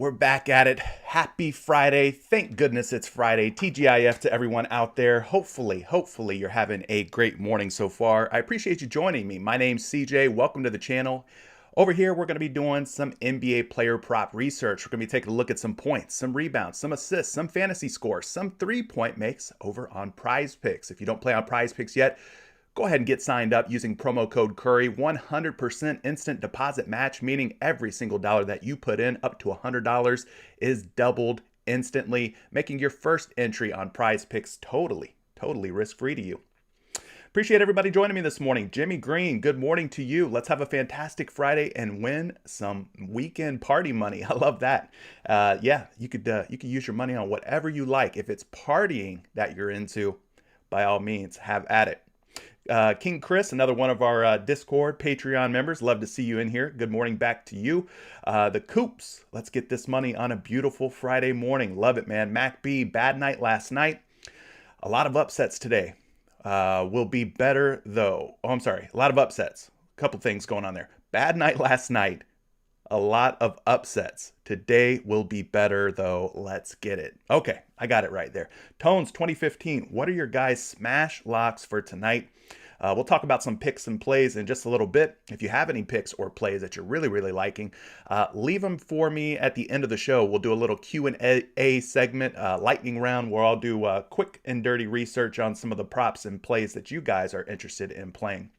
We're back at it. Happy Friday. Thank goodness it's Friday. TGIF to everyone out there. Hopefully you're having a great morning so far. I appreciate you joining me. My name's CJ. Welcome to the channel. Over here, we're going to be doing some NBA player prop research. We're going to be taking a look at some points, some rebounds, some assists, some fantasy scores, some three-point makes over on PrizePicks. If you don't play on PrizePicks yet, go ahead and get signed up using promo code Curry. 100% instant deposit match, meaning every single dollar that you put in, up to $100, is doubled instantly, making your first entry on PrizePicks totally risk-free to you. Appreciate everybody joining me this morning. Jimmy Green, good morning to you. Let's have a fantastic Friday and win some weekend party money. I love that. Yeah, you could use your money on whatever you like. If it's partying that you're into, by all means, have at it. King Chris, another one of our Discord Patreon members. Love to see you in here. Good morning back to you. The Coops, let's get this money on a beautiful Friday morning. Love it, man. Mac B, bad night last night. A lot of upsets today. Will be better though. Oh, I'm sorry. A lot of upsets. A couple things going on there. Bad night last night. A lot of upsets. Today will be better though. Let's get it. Okay, I got it right there. Tones 2015. What are your guys' smash locks for tonight? We'll talk about some picks and plays in just a little bit. If you have any picks or plays that you're really liking, leave them for me at the end of the show. We'll do a little Q&A segment, lightning round, where I'll do quick and dirty research on some of the props and plays that you guys are interested in playing.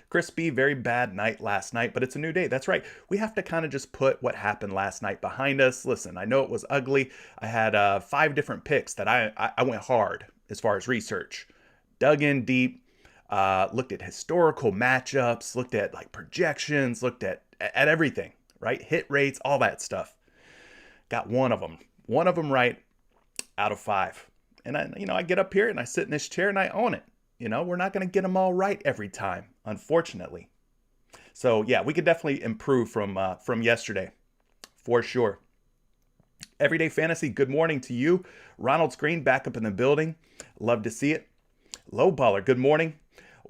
Chris B, very bad night last night, but it's a new day. That's right. We have to kind of just put what happened last night behind us. Listen, I know it was ugly. I had 5 different picks that I went hard as far as research. Dug in deep. Looked at historical matchups, looked at like projections, looked at everything, right? Hit rates, all that stuff. Got one of them right out of 5. And I get up here and I sit in this chair and I own it. We're not going to get them all right every time, unfortunately. So yeah, we could definitely improve from yesterday, for sure. Everyday Fantasy, good morning to you. Ronald Screen back up in the building. Love to see it. Lowballer, good morning.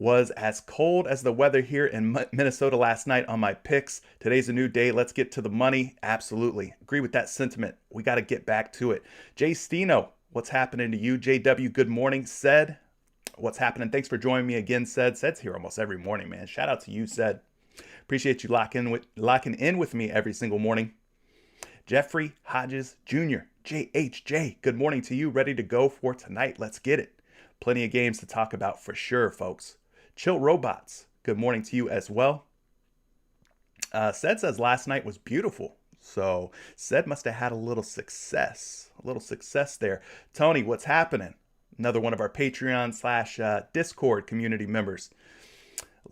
Was as cold as the weather here in Minnesota last night on my picks. Today's a new day. Let's get to the money. Absolutely. Agree with that sentiment. We got to get back to it. Jay Stino, what's happening to you? JW, good morning. Said, what's happening? Thanks for joining me again, Said. Said's here almost every morning, man. Shout out to you, Said. Appreciate you locking in with me every single morning. Jeffrey Hodges Jr., JHJ, good morning to you. Ready to go for tonight. Let's get it. Plenty of games to talk about for sure, folks. Chill Robots, good morning to you as well. Said says last night was beautiful. So Said must have had a little success there. Tony, what's happening? Another one of our Patreon / Discord community members.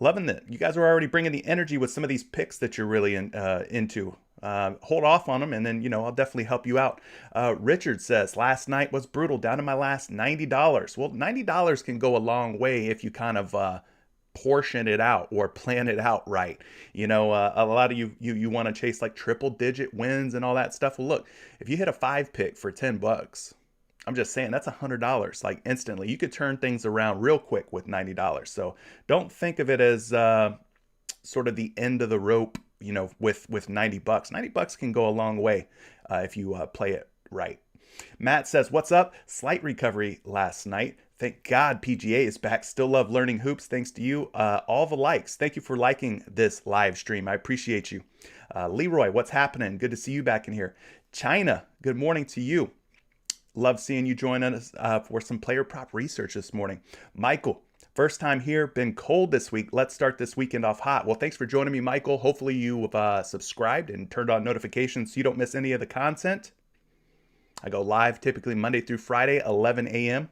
Loving that. You guys are already bringing the energy with some of these picks that you're really into. Hold off on them, and then, I'll definitely help you out. Richard says, last night was brutal, down to my last $90. Well, $90 can go a long way if you kind of portion it out or plan it out right. A lot of you want to chase like triple digit wins and all that stuff. Well, look, if you hit a 5 pick for $10, I'm just saying that's $100 like instantly. You could turn things around real quick with $90. So don't think of it as sort of the end of the rope, with $90. $90 can go a long way if you play it right. Matt says, what's up? Slight recovery last night. Thank God PGA is back. Still love learning hoops. Thanks to you. All the likes. Thank you for liking this live stream. I appreciate you. Leroy, what's happening? Good to see you back in here. China, good morning to you. Love seeing you join us for some player prop research this morning. Michael, first time here, been cold this week. Let's start this weekend off hot. Well, thanks for joining me, Michael. Hopefully you've subscribed and turned on notifications so you don't miss any of the content. I go live typically Monday through Friday, 11 a.m.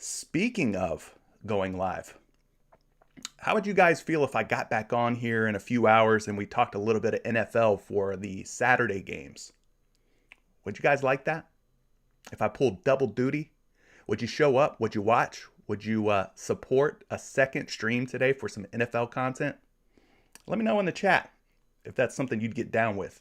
Speaking of going live, how would you guys feel if I got back on here in a few hours and we talked a little bit of NFL for the Saturday games? Would you guys like that? If I pulled double duty, would you show up? Would you watch? Would you support a second stream today for some NFL content? Let me know in the chat if that's something you'd get down with.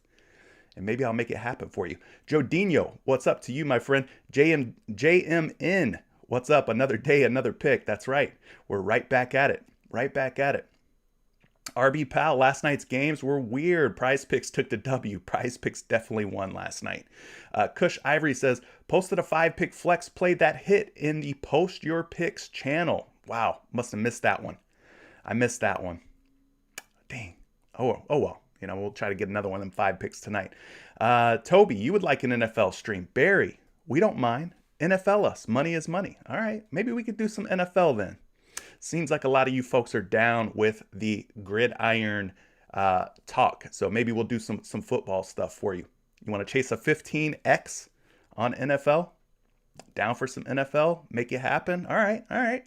And maybe I'll make it happen for you. Jodinho, what's up to you, my friend? JMN, what's up? Another day, another pick. That's right. We're right back at it. RB Pal, last night's games were weird. PrizePicks took the W. PrizePicks definitely won last night. Kush Ivory says, posted a 5-pick flex play that hit in the Post Your Picks channel. Wow, must have missed that one. I missed that one. Dang. Oh well. We'll try to get another one of them 5 picks tonight. Toby, you would like an NFL stream. Barry, we don't mind. NFL us. Money is money. All right. Maybe we could do some NFL then. Seems like a lot of you folks are down with the gridiron talk. So maybe we'll do some football stuff for you. You want to chase a 15x on NFL? Down for some NFL? Make it happen? All right.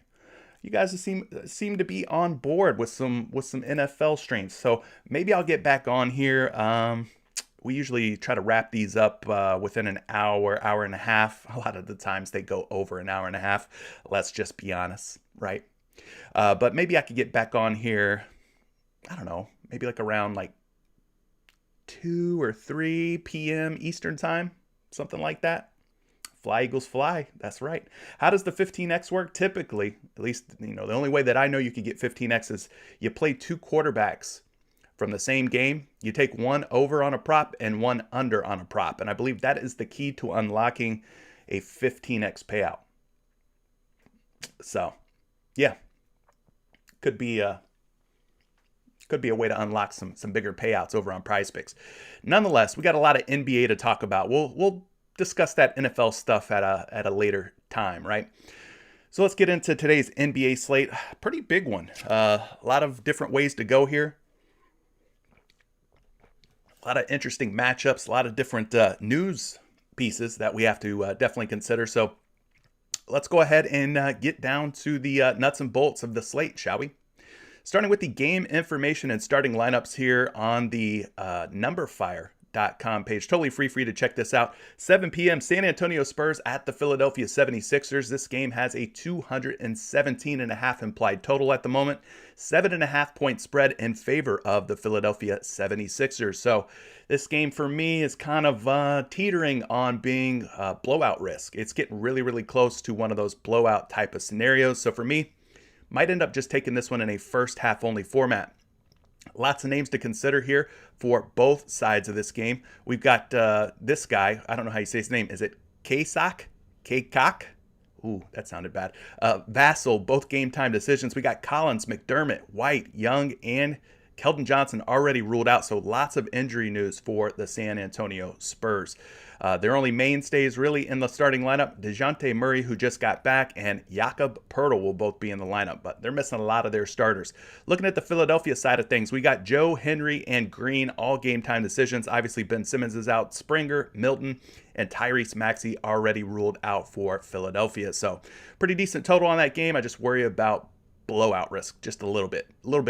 You guys seem to be on board with some NFL streams. So maybe I'll get back on here. We usually try to wrap these up within an hour and a half. A lot of the times they go over an hour and a half. Let's just be honest, right? But maybe I could get back on here, I don't know, maybe like around like 2 or 3 p.m. Eastern time, something like that. Fly Eagles fly. That's right. How does the 15x work? Typically, at least, the only way that I know you could get 15x is you play 2 quarterbacks from the same game. You take one over on a prop and one under on a prop. And I believe that is the key to unlocking a 15x payout. So, yeah. Could be a way to unlock some bigger payouts over on PrizePicks. Nonetheless, we got a lot of NBA to talk about. We'll discuss that NFL stuff at a later time, right? So let's get into today's NBA slate. Pretty big one. A lot of different ways to go here. A lot of interesting matchups. A lot of different news pieces that we have to definitely consider. So let's go ahead and get down to the nuts and bolts of the slate, shall we? Starting with the game information and starting lineups here on the numberfire.com page. Totally free for you to check this out. 7 p.m. San Antonio Spurs at the Philadelphia 76ers. This game has a 217.5 implied total at the moment. 7.5 point spread in favor of the Philadelphia 76ers. So this game for me is kind of teetering on being blowout risk. It's getting really, really close to one of those blowout type of scenarios. So for me, might end up just taking this one in a first half only format. Lots of names to consider here for both sides of this game. We've got this guy. I don't know how you say his name. Is it Kaycock? Ooh, that sounded bad. Vassell, both game time decisions. We got Collins, McDermott, White, Young, and Keldon Johnson already ruled out. So lots of injury news for the San Antonio Spurs. Their only mainstays really in the starting lineup, DeJounte Murray, who just got back, and Jakob Poeltl will both be in the lineup, but they're missing a lot of their starters. Looking at the Philadelphia side of things, we got Joe, Henry, and Green, all game time decisions. Obviously, Ben Simmons is out, Springer, Milton, and Tyrese Maxey already ruled out for Philadelphia. So pretty decent total on that game. I just worry about blowout risk just a little bit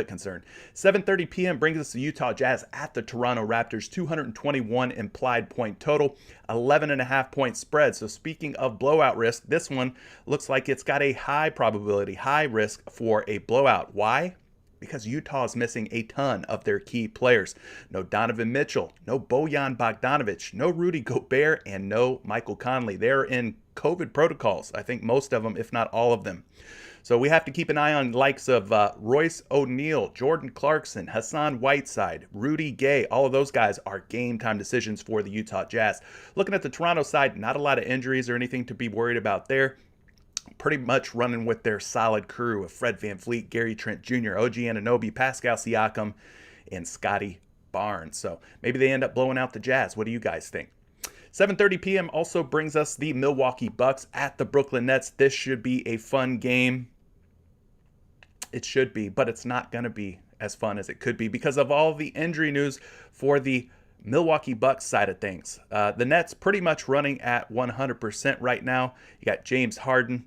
concerned. 7:30 p.m. brings us the Utah Jazz at the Toronto Raptors. 221 implied point total, 11.5 point spread. So speaking of blowout risk, this one looks like it's got a high probability, high risk for a blowout. Why? Because Utah is missing a ton of their key players. No Donovan Mitchell, no Bojan Bogdanovic, no Rudy Gobert, and no Michael Conley. They're in COVID protocols. I think most of them, if not all of them. So we have to keep an eye on the likes of Royce O'Neal, Jordan Clarkson, Hassan Whiteside, Rudy Gay. All of those guys are game time decisions for the Utah Jazz. Looking at the Toronto side, not a lot of injuries or anything to be worried about there. Pretty much running with their solid crew of Fred VanVleet, Gary Trent Jr., OG Anunoby, Pascal Siakam, and Scotty Barnes. So maybe they end up blowing out the Jazz. What do you guys think? 7:30 p.m. also brings us the Milwaukee Bucks at the Brooklyn Nets. This should be a fun game. It should be, but it's not going to be as fun as it could be because of all the injury news for the Milwaukee Bucks side of things. The Nets pretty much running at 100% right now. You got James Harden,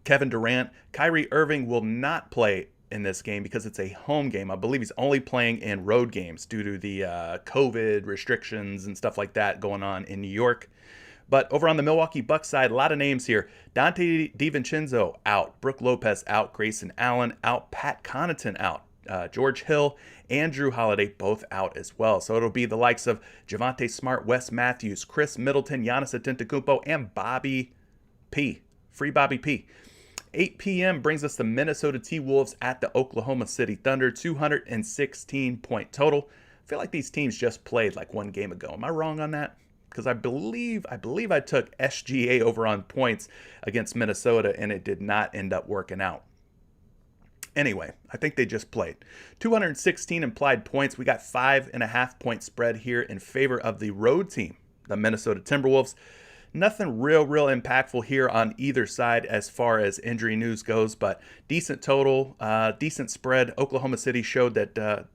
Kevin Durant. Kyrie Irving will not play in this game because it's a home game. I believe he's only playing in road games due to the COVID restrictions and stuff like that going on in New York. But over on the Milwaukee Bucks side, a lot of names here. Dante DiVincenzo out. Brook Lopez out. Grayson Allen out. Pat Connaughton out. George Hill and Drew Holiday both out as well. So it'll be the likes of Javonte Smart, Wes Matthews, Chris Middleton, Giannis Antetokounmpo, and Bobby P. Free Bobby P. 8 p.m. brings us the Minnesota T-Wolves at the Oklahoma City Thunder. 216 point total. I feel like these teams just played like one game ago. Am I wrong on that? Because I believe I took SGA over on points against Minnesota, and it did not end up working out. Anyway, I think they just played. 216 implied points. We got 5.5 point spread here in favor of the road team, the Minnesota Timberwolves. Nothing real impactful here on either side as far as injury news goes, but decent total, decent spread. Oklahoma City showed that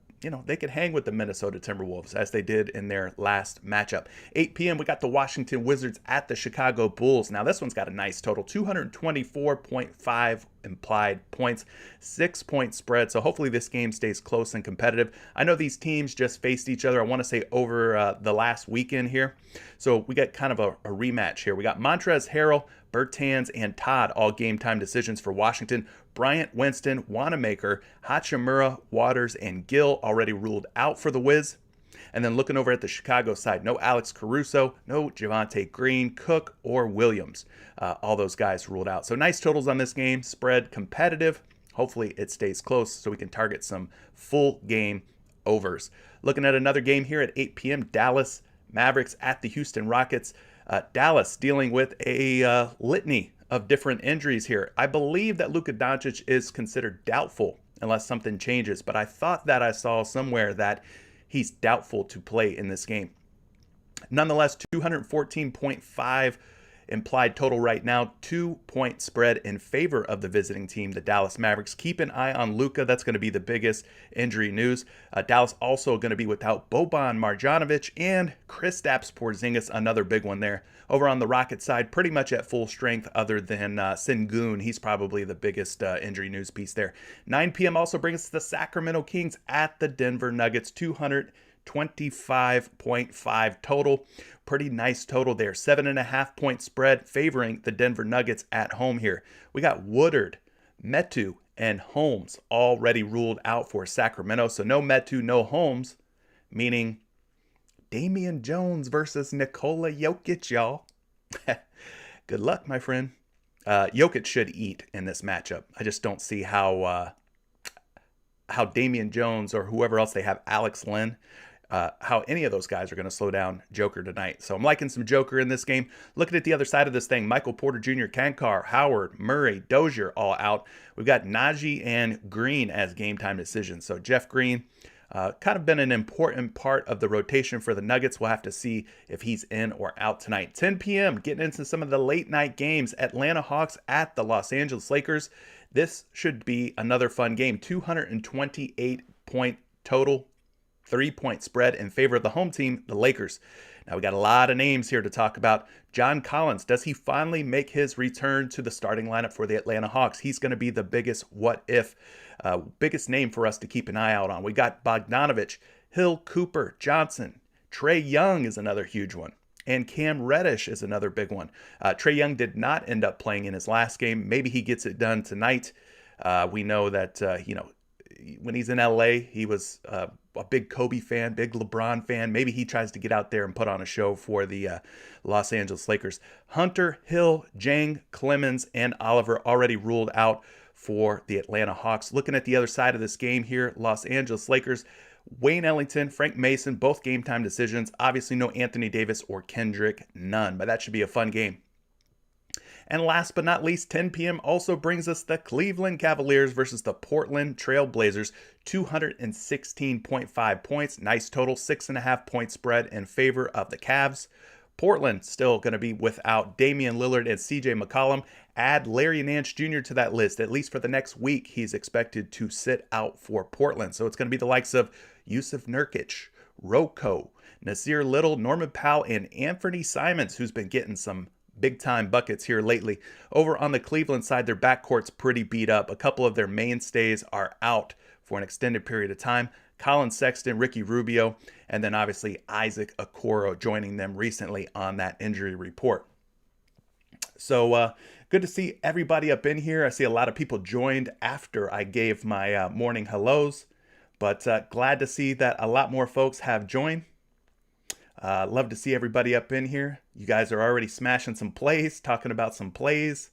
they could hang with the Minnesota Timberwolves as they did in their last matchup. 8 p.m. we got the Washington Wizards at the Chicago Bulls. Now this one's got a nice total, 224.5 implied points, 6-point spread. So hopefully this game stays close and competitive. I know these teams just faced each other, I want to say over the last weekend here. So we got kind of a rematch here. We got Montrezl Harrell, Bertans, and Todd, all game time decisions for Washington. Bryant, Winston, Wanamaker, Hachimura, Waters, and Gill already ruled out for the Wiz. And then looking over at the Chicago side, no Alex Caruso, no Javonte Green, Cook, or Williams. All those guys ruled out. So nice totals on this game. Spread competitive. Hopefully it stays close so we can target some full game overs. Looking at another game here at 8 p.m., Dallas Mavericks at the Houston Rockets. Dallas dealing with a litany of different injuries here. I believe that Luka Doncic is considered doubtful unless something changes, but I thought that I saw somewhere that he's doubtful to play in this game. Nonetheless, 214.5 implied total right now, 2-point spread in favor of the visiting team, the Dallas Mavericks. Keep an eye on Luka. That's going to be the biggest injury news. Dallas also going to be without Boban Marjanovic and Kristaps Porzingis, another big one there. Over on the Rockets side, pretty much at full strength other than Sengun. He's probably the biggest injury news piece there. 9 p.m. also brings us the Sacramento Kings at the Denver Nuggets, 225.5 total. Pretty nice total there. 7.5-point spread favoring the Denver Nuggets at home here. We got Woodard, Metu, and Holmes already ruled out for Sacramento. So no Metu, no Holmes, meaning Damian Jones versus Nikola Jokic, y'all. Good luck, my friend. Jokic should eat in this matchup. I just don't see how Damian Jones or whoever else they have, Alex Len, how any of those guys are going to slow down Joker tonight. So I'm liking some Joker in this game. Looking at the other side of this thing, Michael Porter Jr., Kankar, Howard, Murray, Dozier all out. We've got Najee and Green as game time decisions. So Jeff Green, kind of been an important part of the rotation for the Nuggets. We'll have to see if he's in or out tonight. 10 p.m., getting into some of the late night games. Atlanta Hawks at the Los Angeles Lakers. This should be another fun game. 228-point total, 3-point spread in favor of the home team, the Lakers. Now we got a lot of names here to talk about. John Collins, does he finally make his return to the starting lineup for the Atlanta Hawks? He's going to be the biggest what if, biggest name for us to keep an eye out on. We got Bogdanovich, Hill, Cooper, Johnson. Trae Young is another huge one. And Cam Reddish is another big one. Trae Young did not end up playing in his last game. Maybe he gets it done tonight. We know that, when he's in LA, he was a big Kobe fan, big LeBron fan. Maybe he tries to get out there and put on a show for the Los Angeles Lakers. Hunter, Hill, Jang, Clemens, and Oliver already ruled out for the Atlanta Hawks. Looking at the other side of this game here, Los Angeles Lakers, Wayne Ellington, Frank Mason, both game time decisions. Obviously no Anthony Davis or Kendrick Nunn, but that should be a fun game. And last but not least, 10 p.m. also brings us the Cleveland Cavaliers versus the Portland Trail Blazers. 216.5 points. Nice total, 6.5-point spread in favor of the Cavs. Portland still going to be without Damian Lillard and CJ McCollum. Add Larry Nance Jr. to that list. At least for the next week, he's expected to sit out for Portland. So it's going to be the likes of Yusuf Nurkic, Rocco, Nasir Little, Norman Powell, and Anthony Simons, who's been getting some big-time buckets here lately. Over on the Cleveland side, their backcourt's pretty beat up. A couple of their mainstays are out for an extended period of time. Colin Sexton, Ricky Rubio, and then obviously Isaac Okoro joining them recently on that injury report. So good to see everybody up in here. I see a lot of people joined after I gave my morning hellos, but glad to see that a lot more folks have joined. Love to see everybody up in here. You guys are already smashing some plays, talking about some plays,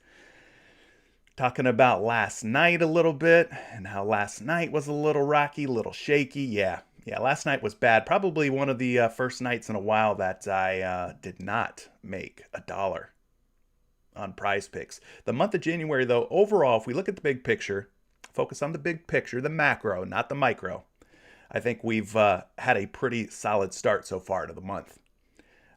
talking about last night a little bit and how last night was a little rocky, a little shaky. Yeah, last night was bad. Probably one of the first nights in a while that I did not make $1 on PrizePicks. The month of January, though, overall, if we look at the big picture, Focus on the big picture, the macro, not the micro. I think we've had a pretty solid start so far to the month.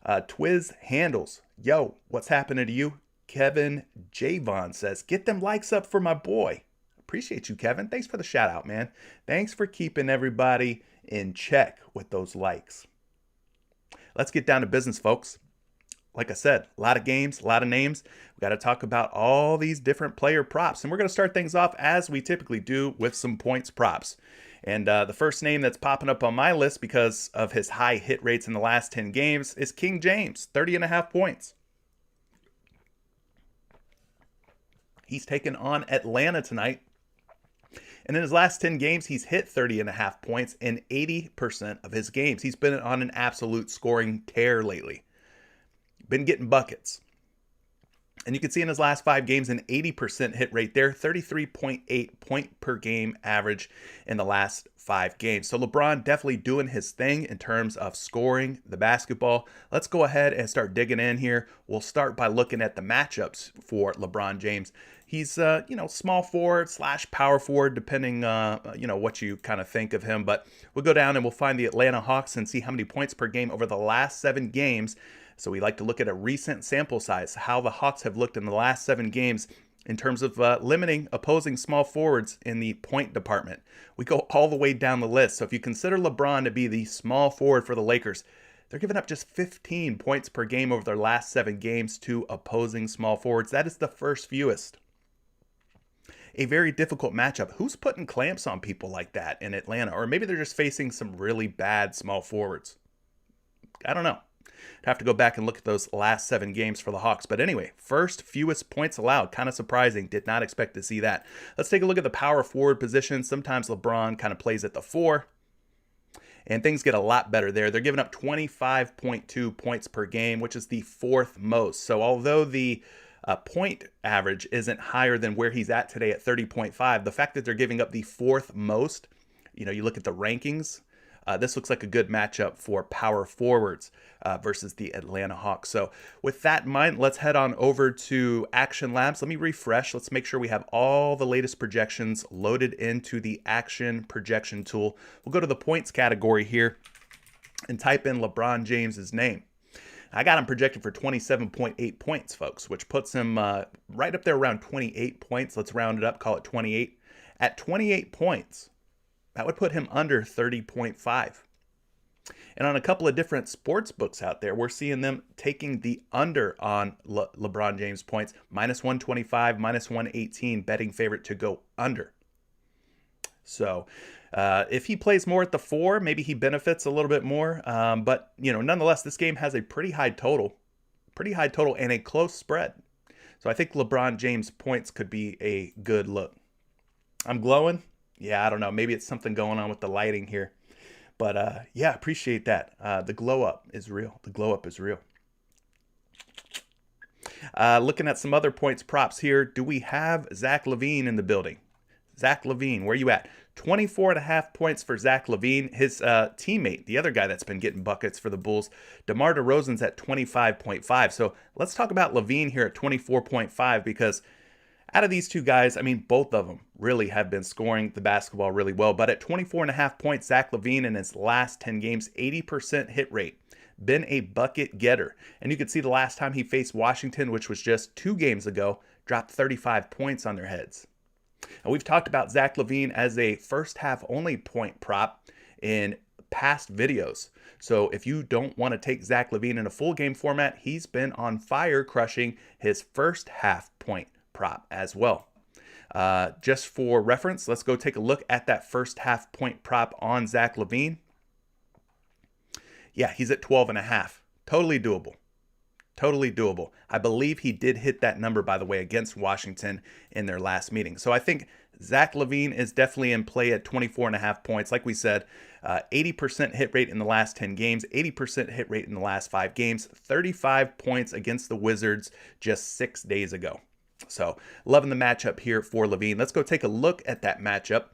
Twiz Handles. Yo, what's happening to you? Kevin Javon says, get them likes up for my boy. Appreciate you, Kevin. Thanks for the shout out, man. Thanks for keeping everybody in check with those likes. Let's get down to business, folks. Like I said, a lot of games, a lot of names. We got to talk about all these different player props. And we're going to start things off as we typically do with some points props. And the first name that's popping up on my list because of his high hit rates in the last 10 games is King James, 30.5 points. He's taken on Atlanta tonight. And in his last 10 games, he's hit 30.5 points in 80% of his games. He's been on an absolute scoring tear lately. Been getting buckets. And you can see in his last 5 games an 80% hit rate there, 33.8 point per game average in the last 5 games. So LeBron definitely doing his thing in terms of scoring the basketball. Let's go ahead and start digging in here. We'll start by looking at the matchups for LeBron James. He's, small forward / power forward, depending, what you kind of think of him. But we'll go down and we'll find the Atlanta Hawks and see how many points per game over the last 7 games. So we like to look at a recent sample size, how the Hawks have looked in the last 7 games in terms of limiting opposing small forwards in the point department. We go all the way down the list. So if you consider LeBron to be the small forward for the Lakers, they're giving up just 15 points per game over their last 7 games to opposing small forwards. That is the first fewest. A very difficult matchup. Who's putting clamps on people like that in Atlanta? Or maybe they're just facing some really bad small forwards. I don't know. I'd have to go back and look at those last 7 games for the Hawks. But anyway, first fewest points allowed. Kind of surprising. Did not expect to see that. Let's take a look at the power forward position. Sometimes LeBron kind of plays at the 4. And things get a lot better there. They're giving up 25.2 points per game, which is the 4th most. So although the point average isn't higher than where he's at today at 30.5, the fact that they're giving up the 4th most, you look at the rankings, this looks like a good matchup for power forwards versus the Atlanta Hawks. So with that in mind, let's head on over to Action Labs. Let me refresh. Let's make sure we have all the latest projections loaded into the Action Projection tool. We'll go to the points category here and type in LeBron James's name. I got him projected for 27.8 points, folks, which puts him right up there around 28 points. Let's round it up, call it 28. At 28 points, that would put him under 30.5. And on a couple of different sports books out there, we're seeing them taking the under on LeBron James points, minus 125, minus 118, betting favorite to go under. So if he plays more at the 4, maybe he benefits a little bit more. But, nonetheless, this game has a pretty high total and a close spread. So I think LeBron James points could be a good look. I'm glowing. Yeah, I don't know. Maybe it's something going on with the lighting here. But, appreciate that. The glow up is real. Looking at some other points props here. Do we have Zach LaVine in the building? Zach LaVine, where you at? 24.5 points for Zach LaVine. His teammate, the other guy that's been getting buckets for the Bulls, DeMar DeRozan's at 25.5. So let's talk about LaVine here at 24.5 because out of these two guys, both of them really have been scoring the basketball really well. But at 24.5 points, Zach LaVine in his last 10 games, 80% hit rate. Been a bucket getter. And you can see the last time he faced Washington, which was just 2 games ago, dropped 35 points on their heads. And we've talked about Zach LaVine as a first half only point prop in past videos. So if you don't want to take Zach LaVine in a full game format, he's been on fire crushing his first half point prop as well. Just for reference, let's go take a look at that first half point prop on Zach LaVine. Yeah, he's at 12.5. Totally doable. I believe he did hit that number, by the way, against Washington in their last meeting. So I think Zach LaVine is definitely in play at 24.5 points. Like we said, 80% hit rate in the last 10 games, 80% hit rate in the last 5 games, 35 points against the Wizards just 6 days ago. So loving the matchup here for LaVine. Let's go take a look at that matchup.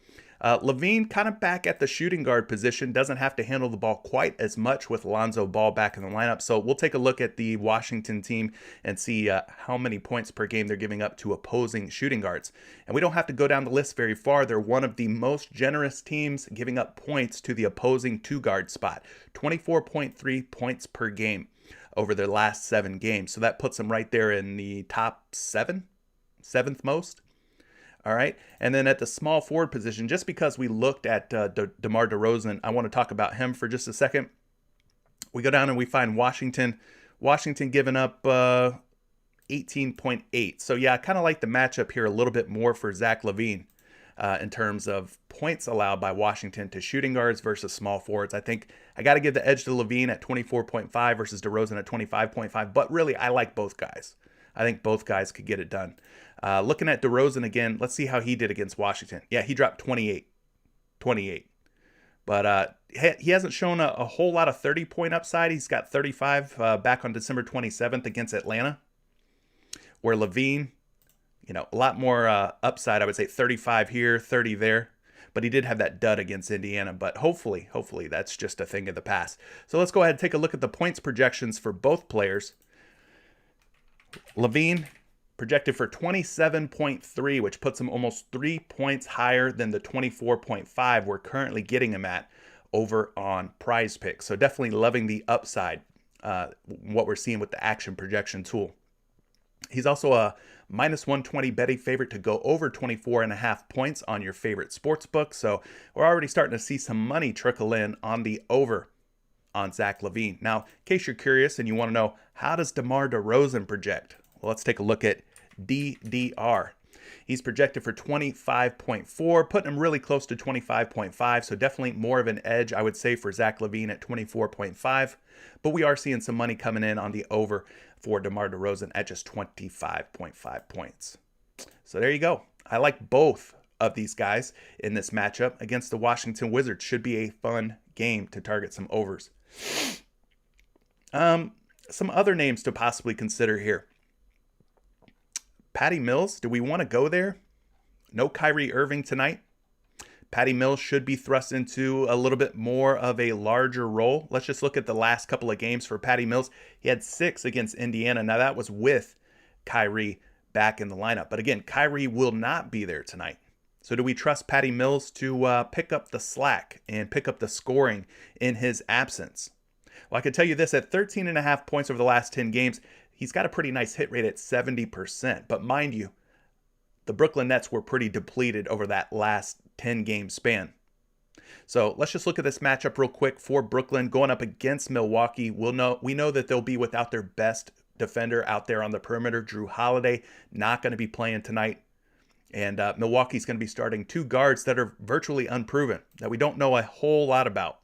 Levine kind of back at the shooting guard position, doesn't have to handle the ball quite as much with Lonzo Ball back in the lineup. So we'll take a look at the Washington team and see how many points per game they're giving up to opposing shooting guards. And we don't have to go down the list very far. They're one of the most generous teams giving up points to the opposing two-guard spot. 24.3 points per game over their last 7 games. So that puts them right there in the top 7th most. All right. And then at the small forward position, just because we looked at DeMar DeRozan, I want to talk about him for just a second. We go down and we find Washington giving up 18.8. So yeah, I kind of like the matchup here a little bit more for Zach LaVine in terms of points allowed by Washington to shooting guards versus small forwards. I think I got to give the edge to LaVine at 24.5 versus DeRozan at 25.5. But really, I like both guys. I think both guys could get it done. Looking at DeRozan again, let's see how he did against Washington. Yeah, he dropped 28. But he hasn't shown a whole lot of 30-point upside. He's got 35 back on December 27th against Atlanta, where LaVine, a lot more upside. I would say 35 here, 30 there. But he did have that dud against Indiana. But hopefully that's just a thing of the past. So let's go ahead and take a look at the points projections for both players. LaVine projected for 27.3, which puts him almost 3 points higher than the 24.5 we're currently getting him at over on PrizePicks. So definitely loving the upside, what we're seeing with the action projection tool. He's also a minus 120 betting favorite to go over 24.5 points on your favorite sports book. So we're already starting to see some money trickle in on the over on Zach LaVine. Now, in case you're curious and you want to know, how does DeMar DeRozan project? Well, let's take a look at DDR. He's projected for 25.4, putting him really close to 25.5, so definitely more of an edge, I would say, for Zach LaVine at 24.5. But we are seeing some money coming in on the over for DeMar DeRozan at just 25.5 points. So there you go. I like both of these guys in this matchup against the Washington Wizards. Should be a fun game to target some overs. Some other names to possibly consider here. Patty Mills, do we want to go there? No Kyrie Irving tonight. Patty Mills should be thrust into a little bit more of a larger role. Let's just look at the last couple of games for Patty Mills. He had 6 against Indiana. Now that was with Kyrie back in the lineup. But again, Kyrie will not be there tonight. So do we trust Patty Mills to pick up the slack and pick up the scoring in his absence? Well, I can tell you this, at 13.5 points over the last 10 games, he's got a pretty nice hit rate at 70%. But mind you, the Brooklyn Nets were pretty depleted over that last 10-game span. So let's just look at this matchup real quick for Brooklyn going up against Milwaukee. We know that they'll be without their best defender out there on the perimeter. Drew Holiday not going to be playing tonight. And Milwaukee's going to be starting 2 guards that are virtually unproven, that we don't know a whole lot about.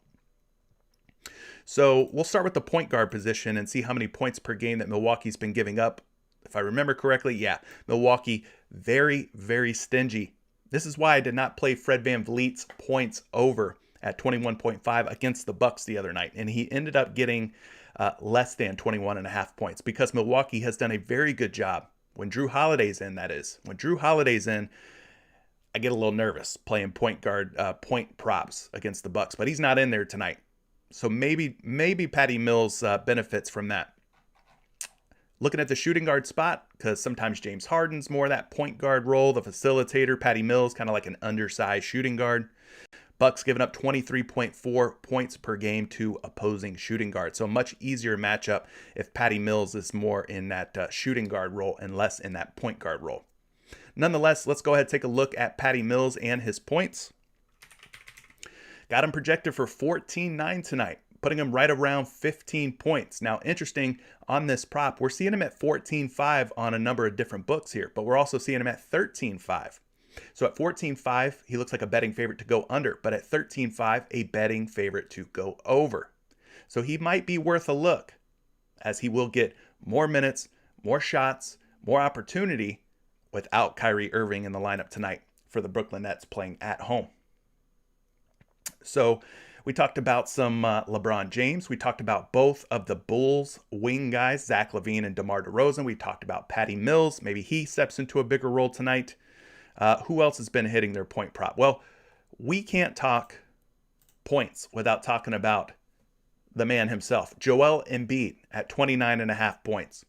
So we'll start with the point guard position and see how many points per game that Milwaukee's been giving up. If I remember correctly, yeah, Milwaukee, very, very stingy. This is why I did not play Fred VanVleet's points over at 21.5 against the Bucks the other night. And he ended up getting less than 21.5 points because Milwaukee has done a very good job. When Drew Holiday's in, that is. When Drew Holiday's in, I get a little nervous playing point guard, point props against the Bucks. But he's not in there tonight. So maybe Patty Mills benefits from that. Looking at the shooting guard spot, because sometimes James Harden's more that point guard role, the facilitator. Patty Mills, kind of like an undersized shooting guard. Bucks giving up 23.4 points per game to opposing shooting guards. So a much easier matchup if Patty Mills is more in that shooting guard role and less in that point guard role. Nonetheless, let's go ahead and take a look at Patty Mills and his points. Got him projected for 14.9 tonight, putting him right around 15 points. Now, interesting on this prop, we're seeing him at 14.5 on a number of different books here, but we're also seeing him at 13.5. So at 14.5, he looks like a betting favorite to go under, but at 13.5, a betting favorite to go over. So he might be worth a look, as he will get more minutes, more shots, more opportunity without Kyrie Irving in the lineup tonight for the Brooklyn Nets playing at home. So we talked about some LeBron James. We talked about both of the Bulls wing guys, Zach LaVine and DeMar DeRozan. We talked about Patty Mills. Maybe he steps into a bigger role tonight. Who else has been hitting their point prop? Well, we can't talk points without talking about the man himself, Joel Embiid, at 29.5 points.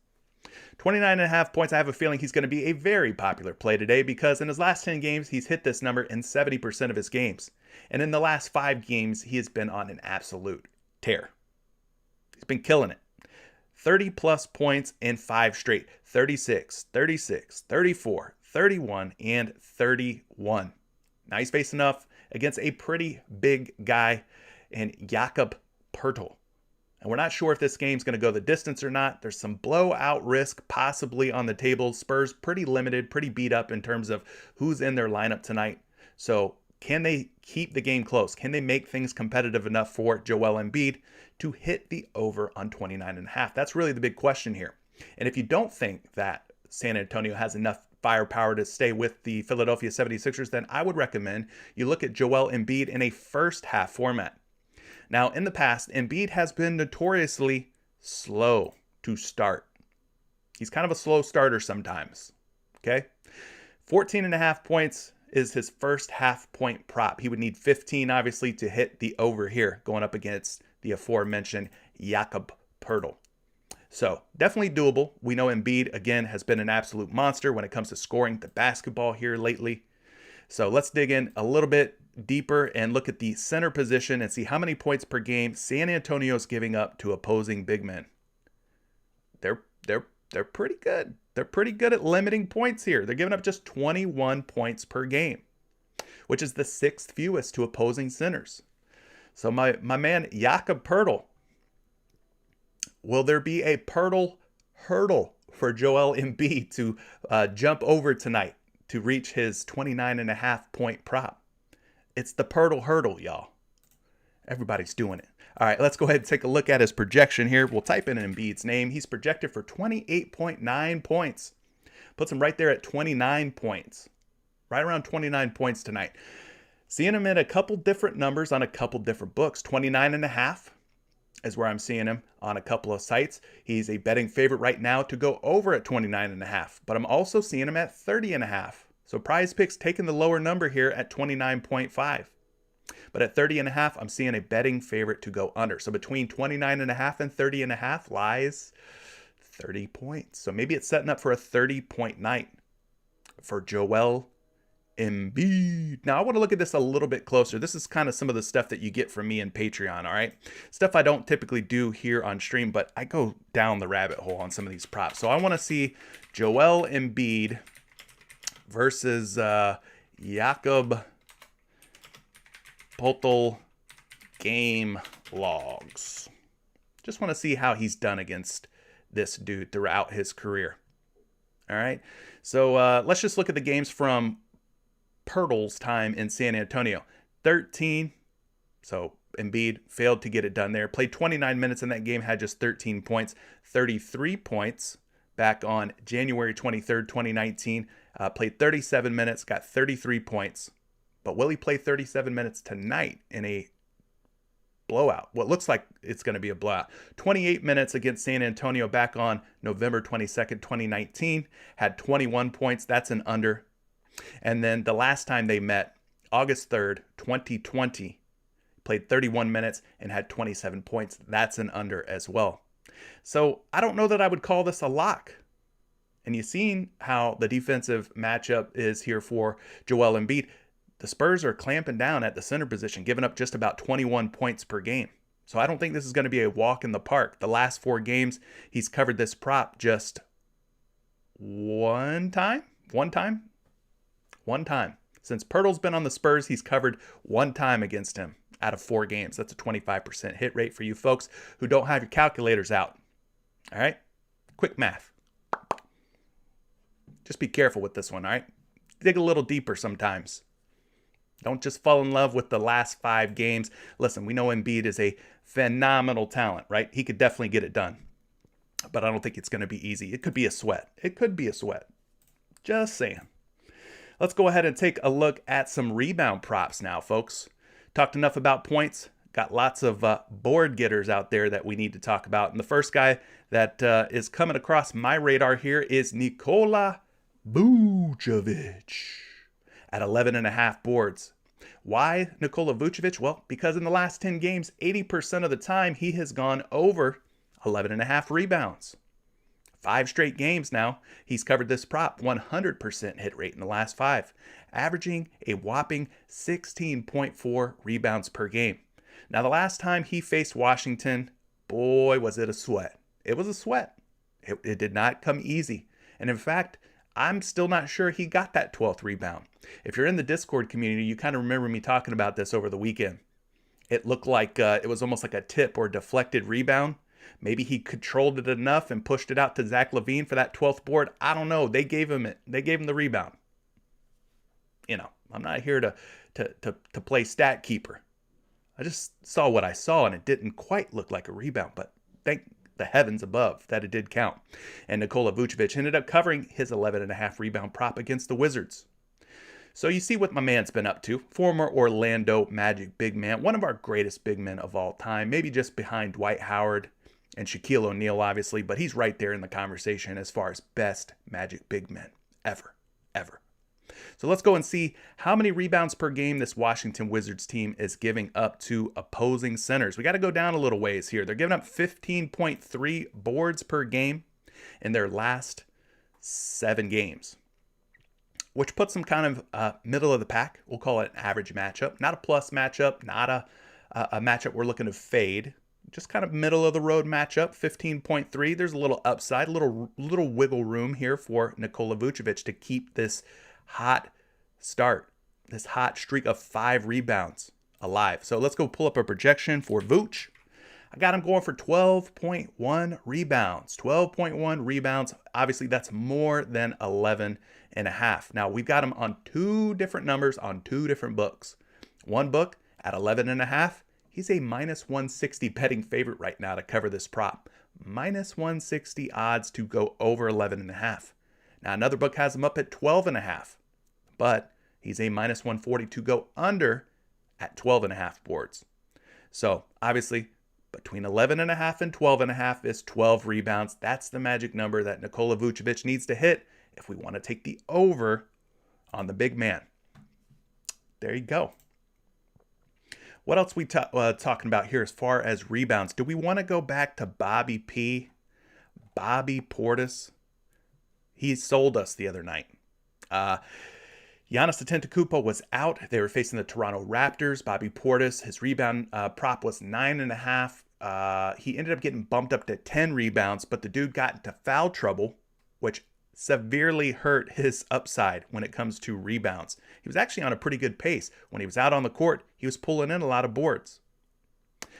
29.5 points, I have a feeling he's going to be a very popular play today because in his last 10 games, he's hit this number in 70% of his games. And in the last 5 games, he has been on an absolute tear. He's been killing it. 30 plus points in 5 straight. 36, 36, 34, 31, and 31. Now he's facing off against a pretty big guy in Jakob Poeltl. And we're not sure if this game's going to go the distance or not. There's some blowout risk possibly on the table. Spurs pretty limited, pretty beat up in terms of who's in their lineup tonight. So can they keep the game close? Can they make things competitive enough for Joel Embiid to hit the over on 29.5? That's really the big question here. And if you don't think that San Antonio has enough firepower to stay with the Philadelphia 76ers, then I would recommend you look at Joel Embiid in a first half format. Now, in the past, Embiid has been notoriously slow to start. He's kind of a slow starter sometimes, okay? 14.5 points is his first half point prop. He would need 15, obviously, to hit the over here, going up against the aforementioned Jakob Poeltl. So, definitely doable. We know Embiid, again, has been an absolute monster when it comes to scoring the basketball here lately. So, let's dig in a little bit deeper and look at the center position and see how many points per game San Antonio's giving up to opposing big men. They're pretty good. They're pretty good at limiting points here. They're giving up just 21 points per game, which is the 6th fewest to opposing centers. So my man Jakob Poeltl, will there be a Poeltl hurdle for Joel Embiid to jump over tonight to reach his 29.5 point prop? It's the Poeltl hurdle, y'all. Everybody's doing it. All right, let's go ahead and take a look at his projection here. We'll type in Embiid's name. He's projected for 28.9 points. Puts him right there at 29 points. Right around 29 points tonight. Seeing him at a couple different numbers on a couple different books. 29.5 is where I'm seeing him on a couple of sites. He's a betting favorite right now to go over at 29.5. But I'm also seeing him at 30.5. So PrizePicks taking the lower number here at 29.5. But at 30.5, I'm seeing a betting favorite to go under. So between 29.5 and 30.5 lies 30 points. So maybe it's setting up for a 30-point night for Joel Embiid. Now, I want to look at this a little bit closer. This is kind of some of the stuff that you get from me in Patreon, all right? Stuff I don't typically do here on stream, but I go down the rabbit hole on some of these props. So I want to see Joel Embiid versus Jakob Poeltl game logs. Just want to see how he's done against this dude throughout his career. All right. So let's just look at the games from Poeltl's time in San Antonio. 13. So Embiid failed to get it done there. Played 29 minutes in that game, had just 13 points. 33 points back on January 23rd, 2019. Played 37 minutes, got 33 points. But will he play 37 minutes tonight in a blowout? What looks like it's going to be a blowout. 28 minutes against San Antonio back on November 22nd, 2019. Had 21 points. That's an under. And then the last time they met, August 3rd, 2020, played 31 minutes and had 27 points. That's an under as well. So I don't know that I would call this a lock. And you've seen how the defensive matchup is here for Joel Embiid. The Spurs are clamping down at the center position, giving up just about 21 points per game. So I don't think this is going to be a walk in the park. The last 4 games, he's covered this prop just one time. Since Poeltl's been on the Spurs, he's covered 1 time against him out of 4 games. That's a 25% hit rate for you folks who don't have your calculators out. All right? Quick math. Just be careful with this one, all right? Dig a little deeper sometimes. Don't just fall in love with the last 5 games. Listen, we know Embiid is a phenomenal talent, right? He could definitely get it done. But I don't think it's going to be easy. It could be a sweat. Just saying. Let's go ahead and take a look at some rebound props now, folks. Talked enough about points. Got lots of board getters out there that we need to talk about. And the first guy that is coming across my radar here is Nikola Vucevic at 11.5 boards. Why Nikola Vucevic? Well, because in the last 10 games, 80% of the time, he has gone over 11.5 rebounds. 5 straight games now, he's covered this prop, 100% hit rate in the last 5, averaging a whopping 16.4 rebounds per game. Now, the last time he faced Washington, boy, was it a sweat. It was a sweat. It did not come easy. And in fact, I'm still not sure he got that 12th rebound. If you're in the Discord community, you kind of remember me talking about this over the weekend. It looked like it was almost like a tip or deflected rebound. Maybe he controlled it enough and pushed it out to Zach LaVine for that 12th board. I don't know. They gave him it. They gave him the rebound. You know, I'm not here to play stat keeper. I just saw what I saw, and it didn't quite look like a rebound, but thank the heavens above that it did count. And Nikola Vucevic ended up covering his 11.5 rebound prop against the Wizards. So you see what my man's been up to. Former Orlando Magic big man, one of our greatest big men of all time, maybe just behind Dwight Howard and Shaquille O'Neal, obviously, but he's right there in the conversation as far as best Magic big men ever. So let's go and see how many rebounds per game this Washington Wizards team is giving up to opposing centers. We got to go down a little ways here. They're giving up 15.3 boards per game in their last 7 games, which puts them kind of middle of the pack. We'll call it an average matchup, not a plus matchup, not a matchup we're looking to fade. Just kind of middle of the road matchup, 15.3. There's a little upside, a little wiggle room here for Nikola Vucevic to keep this hot start, this hot streak of 5 rebounds alive. So let's go pull up a projection for Vooch. I got him going for 12.1 rebounds. 12.1 rebounds. Obviously, that's more than 11.5. Now, we've got him on 2 different numbers on 2 different books. One book at 11.5. He's a minus 160 betting favorite right now to cover this prop. Minus 160 odds to go over 11.5. Now, another book has him up at 12.5, but he's a minus 140 to go under at 12.5 boards. So, obviously, between 11.5 and 12.5 is 12 rebounds. That's the magic number that Nikola Vucevic needs to hit if we want to take the over on the big man. There you go. What else we talking about here as far as rebounds? Do we want to go back to Bobby Bobby Portis? He sold us the other night. Giannis Antetokounmpo was out. They were facing the Toronto Raptors. Bobby Portis, his rebound prop was 9.5. He ended up getting bumped up to 10 rebounds, but the dude got into foul trouble, which severely hurt his upside when it comes to rebounds. He was actually on a pretty good pace. When he was out on the court, he was pulling in a lot of boards.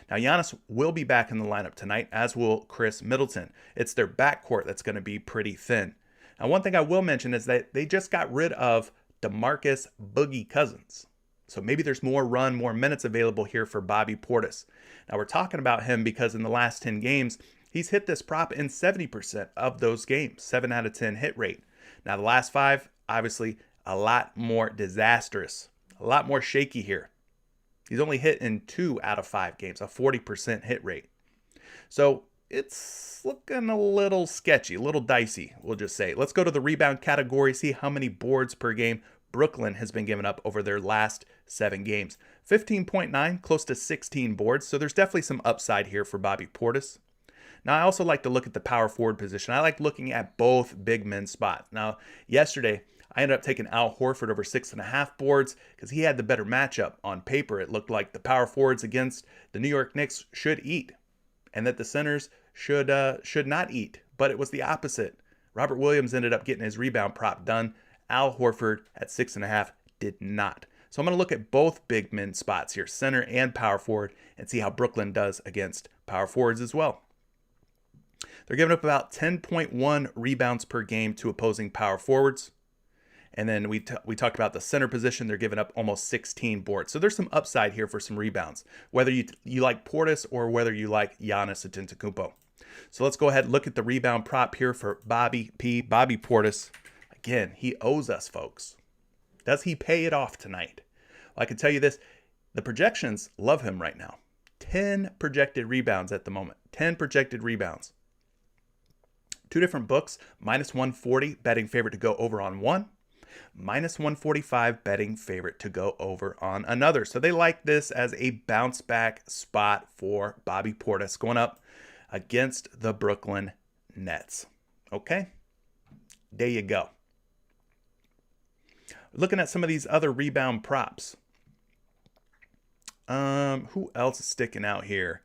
Now, Giannis will be back in the lineup tonight, as will Chris Middleton. It's their backcourt that's going to be pretty thin. Now, one thing I will mention is that they just got rid of DeMarcus Boogie Cousins. So maybe there's more run, more minutes available here for Bobby Portis. Now, we're talking about him because in the last 10 games, he's hit this prop in 70% of those games, 7 out of 10 hit rate. Now, the last 5, obviously, a lot more disastrous, a lot more shaky here. He's only hit in 2 out of 5 games, a 40% hit rate. So it's looking a little sketchy, a little dicey, we'll just say. Let's go to the rebound category, see how many boards per game Brooklyn has been giving up over their last 7 games. 15.9, close to 16 boards, so there's definitely some upside here for Bobby Portis. Now, I also like to look at the power forward position. I like looking at both big men spots. Now, yesterday, I ended up taking Al Horford over 6.5 boards because he had the better matchup. On paper, it looked like the power forwards against the New York Knicks should eat and that the centers should not eat. But it was the opposite. Robert Williams ended up getting his rebound prop done. Al Horford at 6.5 did not. So I'm going to look at both big men spots here, center and power forward, and see how Brooklyn does against power forwards as well. They're giving up about 10.1 rebounds per game to opposing power forwards. And then we talked about the center position. They're giving up almost 16 boards. So there's some upside here for some rebounds, whether you like Portis or whether you like Giannis Antetokounmpo. So let's go ahead and look at the rebound prop here for Bobby Portis. Again, he owes us, folks. Does he pay it off tonight? Well, I can tell you this. The projections love him right now. 10 projected rebounds at the moment. 10 projected rebounds. 2 different books, minus 140, betting favorite to go over on 1. Minus 145 betting favorite to go over on another. So they like this as a bounce back spot for Bobby Portis going up against the Brooklyn Nets. Okay, there you go. Looking at some of these other rebound props. Who else is sticking out here?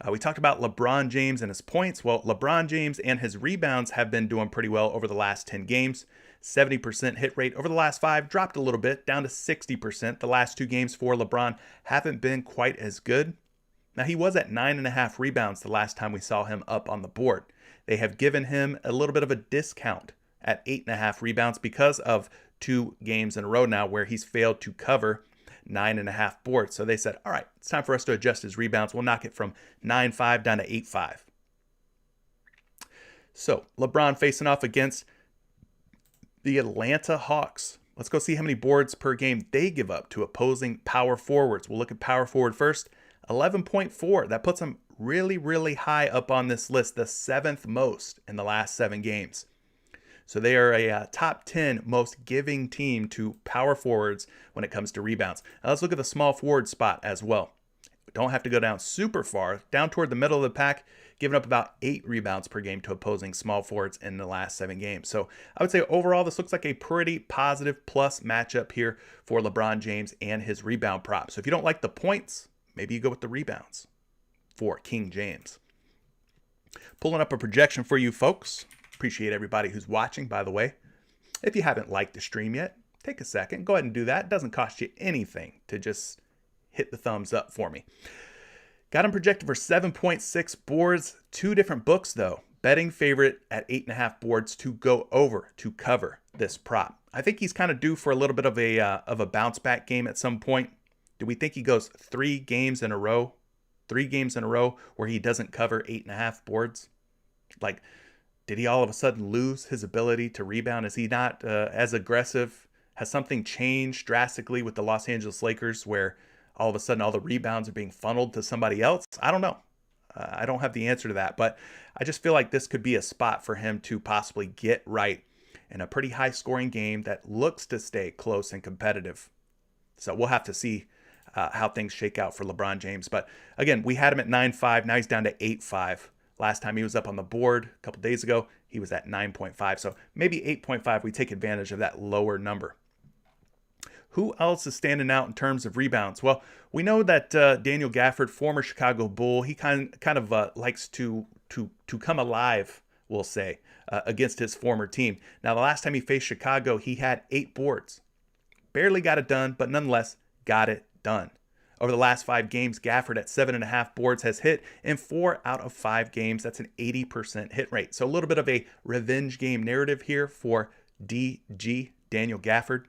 We talked about LeBron James and his points. Well, LeBron James and his rebounds have been doing pretty well over the last 10 games. 70% hit rate over the last 5, dropped a little bit, down to 60%. The last 2 games for LeBron haven't been quite as good. Now, he was at 9.5 rebounds the last time we saw him up on the board. They have given him a little bit of a discount at 8.5 rebounds because of 2 games in a row now where he's failed to cover 9.5 boards. So they said, all right, it's time for us to adjust his rebounds. We'll knock it from 9.5 down to 8.5. So LeBron facing off against the Atlanta Hawks. Let's go see how many boards per game they give up to opposing power forwards. We'll look at power forward first. 11.4. That puts them really, really high up on this list, the 7th most in the last 7 games. So they are a top 10 most giving team to power forwards when it comes to rebounds. Now let's look at the small forward spot as well. We don't have to go down super far. Down toward the middle of the pack, giving up about 8 rebounds per game to opposing small forwards in the last 7 games. So I would say overall, this looks like a pretty positive plus matchup here for LeBron James and his rebound prop. So if you don't like the points, maybe you go with the rebounds for King James. Pulling up a projection for you folks. Appreciate everybody who's watching, by the way. If you haven't liked the stream yet, take a second. Go ahead and do that. It doesn't cost you anything to just hit the thumbs up for me. Got him projected for 7.6 boards. 2 different books, though. Betting favorite at 8.5 boards to go over to cover this prop. I think he's kind of due for a little bit of a bounce back game at some point. Do we think he goes 3 games in a row? 3 games in a row where he doesn't cover 8.5 boards? Like, did he all of a sudden lose his ability to rebound? Is he not as aggressive? Has something changed drastically with the Los Angeles Lakers where all of a sudden all the rebounds are being funneled to somebody else? I don't know. I don't have the answer to that, but I just feel like this could be a spot for him to possibly get right in a pretty high scoring game that looks to stay close and competitive. So we'll have to see how things shake out for LeBron James. But again, we had him at 9.5. Now he's down to 8.5. Last time he was up on the board a couple days ago, he was at 9.5. So maybe 8.5, we take advantage of that lower number. Who else is standing out in terms of rebounds? Well, we know that Daniel Gafford, former Chicago Bull, he kind of likes to come alive, we'll say, against his former team. Now, the last time he faced Chicago, he had 8 boards. Barely got it done, but nonetheless got it done. Over the last 5 games, Gafford at 7.5 boards has hit in 4 out of 5 games. That's an 80% hit rate. So a little bit of a revenge game narrative here for DG, Daniel Gafford.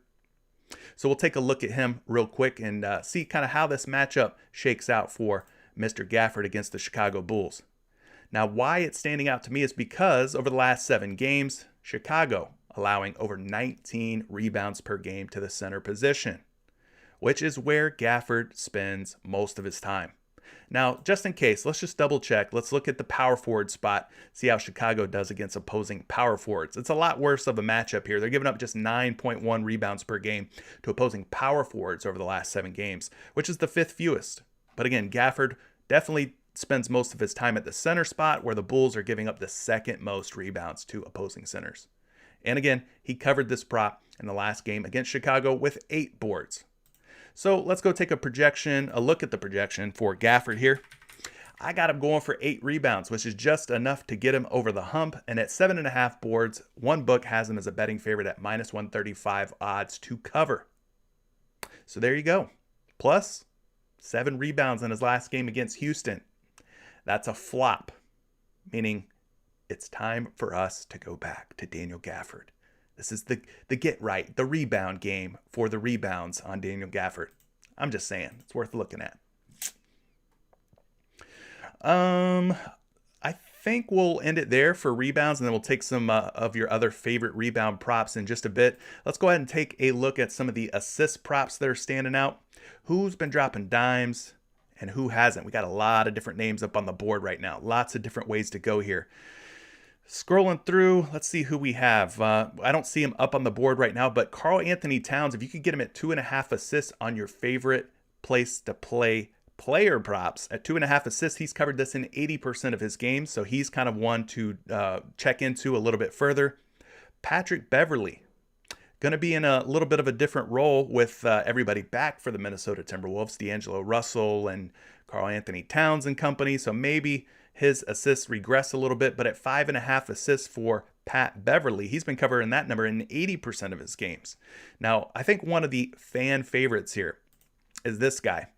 So we'll take a look at him real quick and see kind of how this matchup shakes out for Mr. Gafford against the Chicago Bulls. Now, why it's standing out to me is because over the last 7 games, Chicago allowing over 19 rebounds per game to the center position, which is where Gafford spends most of his time. Now, just in case, let's just double check. Let's look at the power forward spot, see how Chicago does against opposing power forwards. It's a lot worse of a matchup here. They're giving up just 9.1 rebounds per game to opposing power forwards over the last 7 games, which is the 5th fewest. But again, Gafford definitely spends most of his time at the center spot, where the Bulls are giving up the 2nd most rebounds to opposing centers. And again, he covered this prop in the last game against Chicago with 8 boards. So let's go take a look at the projection for Gafford here. I got him going for 8 rebounds, which is just enough to get him over the hump. And at 7.5 boards, one book has him as a betting favorite at minus 135 odds to cover. So there you go. Plus 7 rebounds in his last game against Houston. That's a flop, meaning it's time for us to go back to Daniel Gafford. This is the get right, the rebound game for the rebounds on Daniel Gafford. I'm just saying, it's worth looking at. I think we'll end it there for rebounds, and then we'll take some of your other favorite rebound props in just a bit. Let's go ahead and take a look at some of the assist props that are standing out. Who's been dropping dimes and who hasn't? We got a lot of different names up on the board right now. Lots of different ways to go here. Scrolling through, let's see who we have. I don't see him up on the board right now, but Karl Anthony Towns, if you could get him at 2.5 assists on your favorite place to play player props at 2.5 assists, he's covered this in 80% of his games, so he's kind of one to check into a little bit further. Patrick Beverley, going to be in a little bit of a different role with everybody back for the Minnesota Timberwolves, D'Angelo Russell and Karl Anthony Towns and company, so maybe his assists regress a little bit, but at 5.5 assists for Pat Beverley, he's been covering that number in 80% of his games. Now, I think one of the fan favorites here is this guy,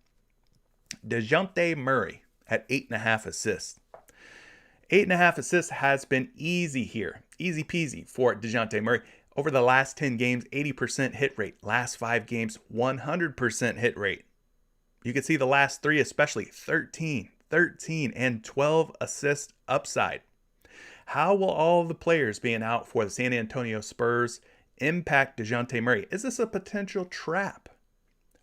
DeJounte Murray at 8.5 assists. 8.5 assists has been easy here. Easy peasy for DeJounte Murray. Over the last 10 games, 80% hit rate. Last 5 games, 100% hit rate. You can see the last 3 especially, 13, and 12 assist upside. How will all the players being out for the San Antonio Spurs impact DeJounte Murray? Is this a potential trap?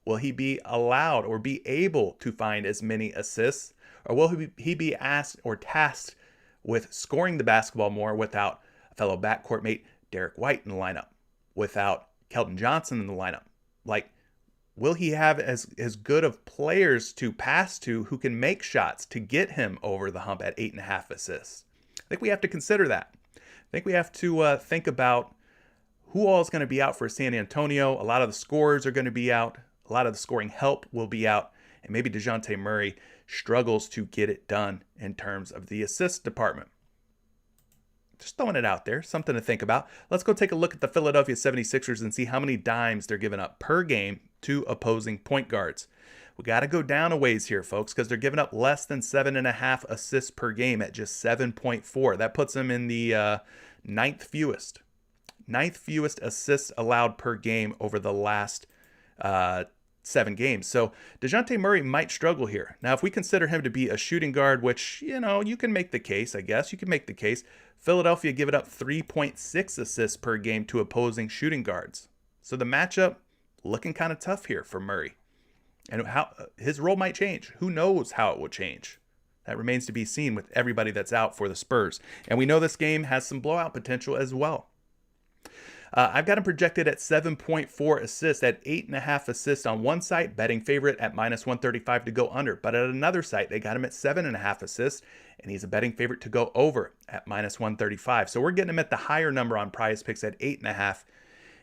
Will he be allowed or be able to find as many assists? Or will he be asked or tasked with scoring the basketball more without a fellow backcourt mate, Derek White, in the lineup? Without Keldon Johnson in the lineup? Will he have as good of players to pass to who can make shots to get him over the hump at 8.5 assists? I think we have to consider that. I think we have to think about who all is going to be out for San Antonio. A lot of the scorers are going to be out. A lot of the scoring help will be out. And maybe DeJounte Murray struggles to get it done in terms of the assist department. Just throwing it out there, something to think about. Let's go take a look at the Philadelphia 76ers and see how many dimes they're giving up per game to opposing point guards. We got to go down a ways here, folks, because they're giving up less than 7.5 assists per game at just 7.4. That puts them in the ninth fewest assists allowed per game over the last 7 games. So DeJounte Murray might struggle here. Now, if we consider him to be a shooting guard, which, you can make the case, I guess. You can make the case. Philadelphia giving up 3.6 assists per game to opposing shooting guards. So the matchup looking kind of tough here for Murray. And how his role might change. Who knows how it will change? That remains to be seen with everybody that's out for the Spurs. And we know this game has some blowout potential as well. I've got him projected at 7.4 assists, at 8.5 assists on one site, betting favorite at -135 to go under. But at another site, they got him at 7.5 assists, and he's a betting favorite to go over at -135. So we're getting him at the higher number on PrizePicks at 8.5.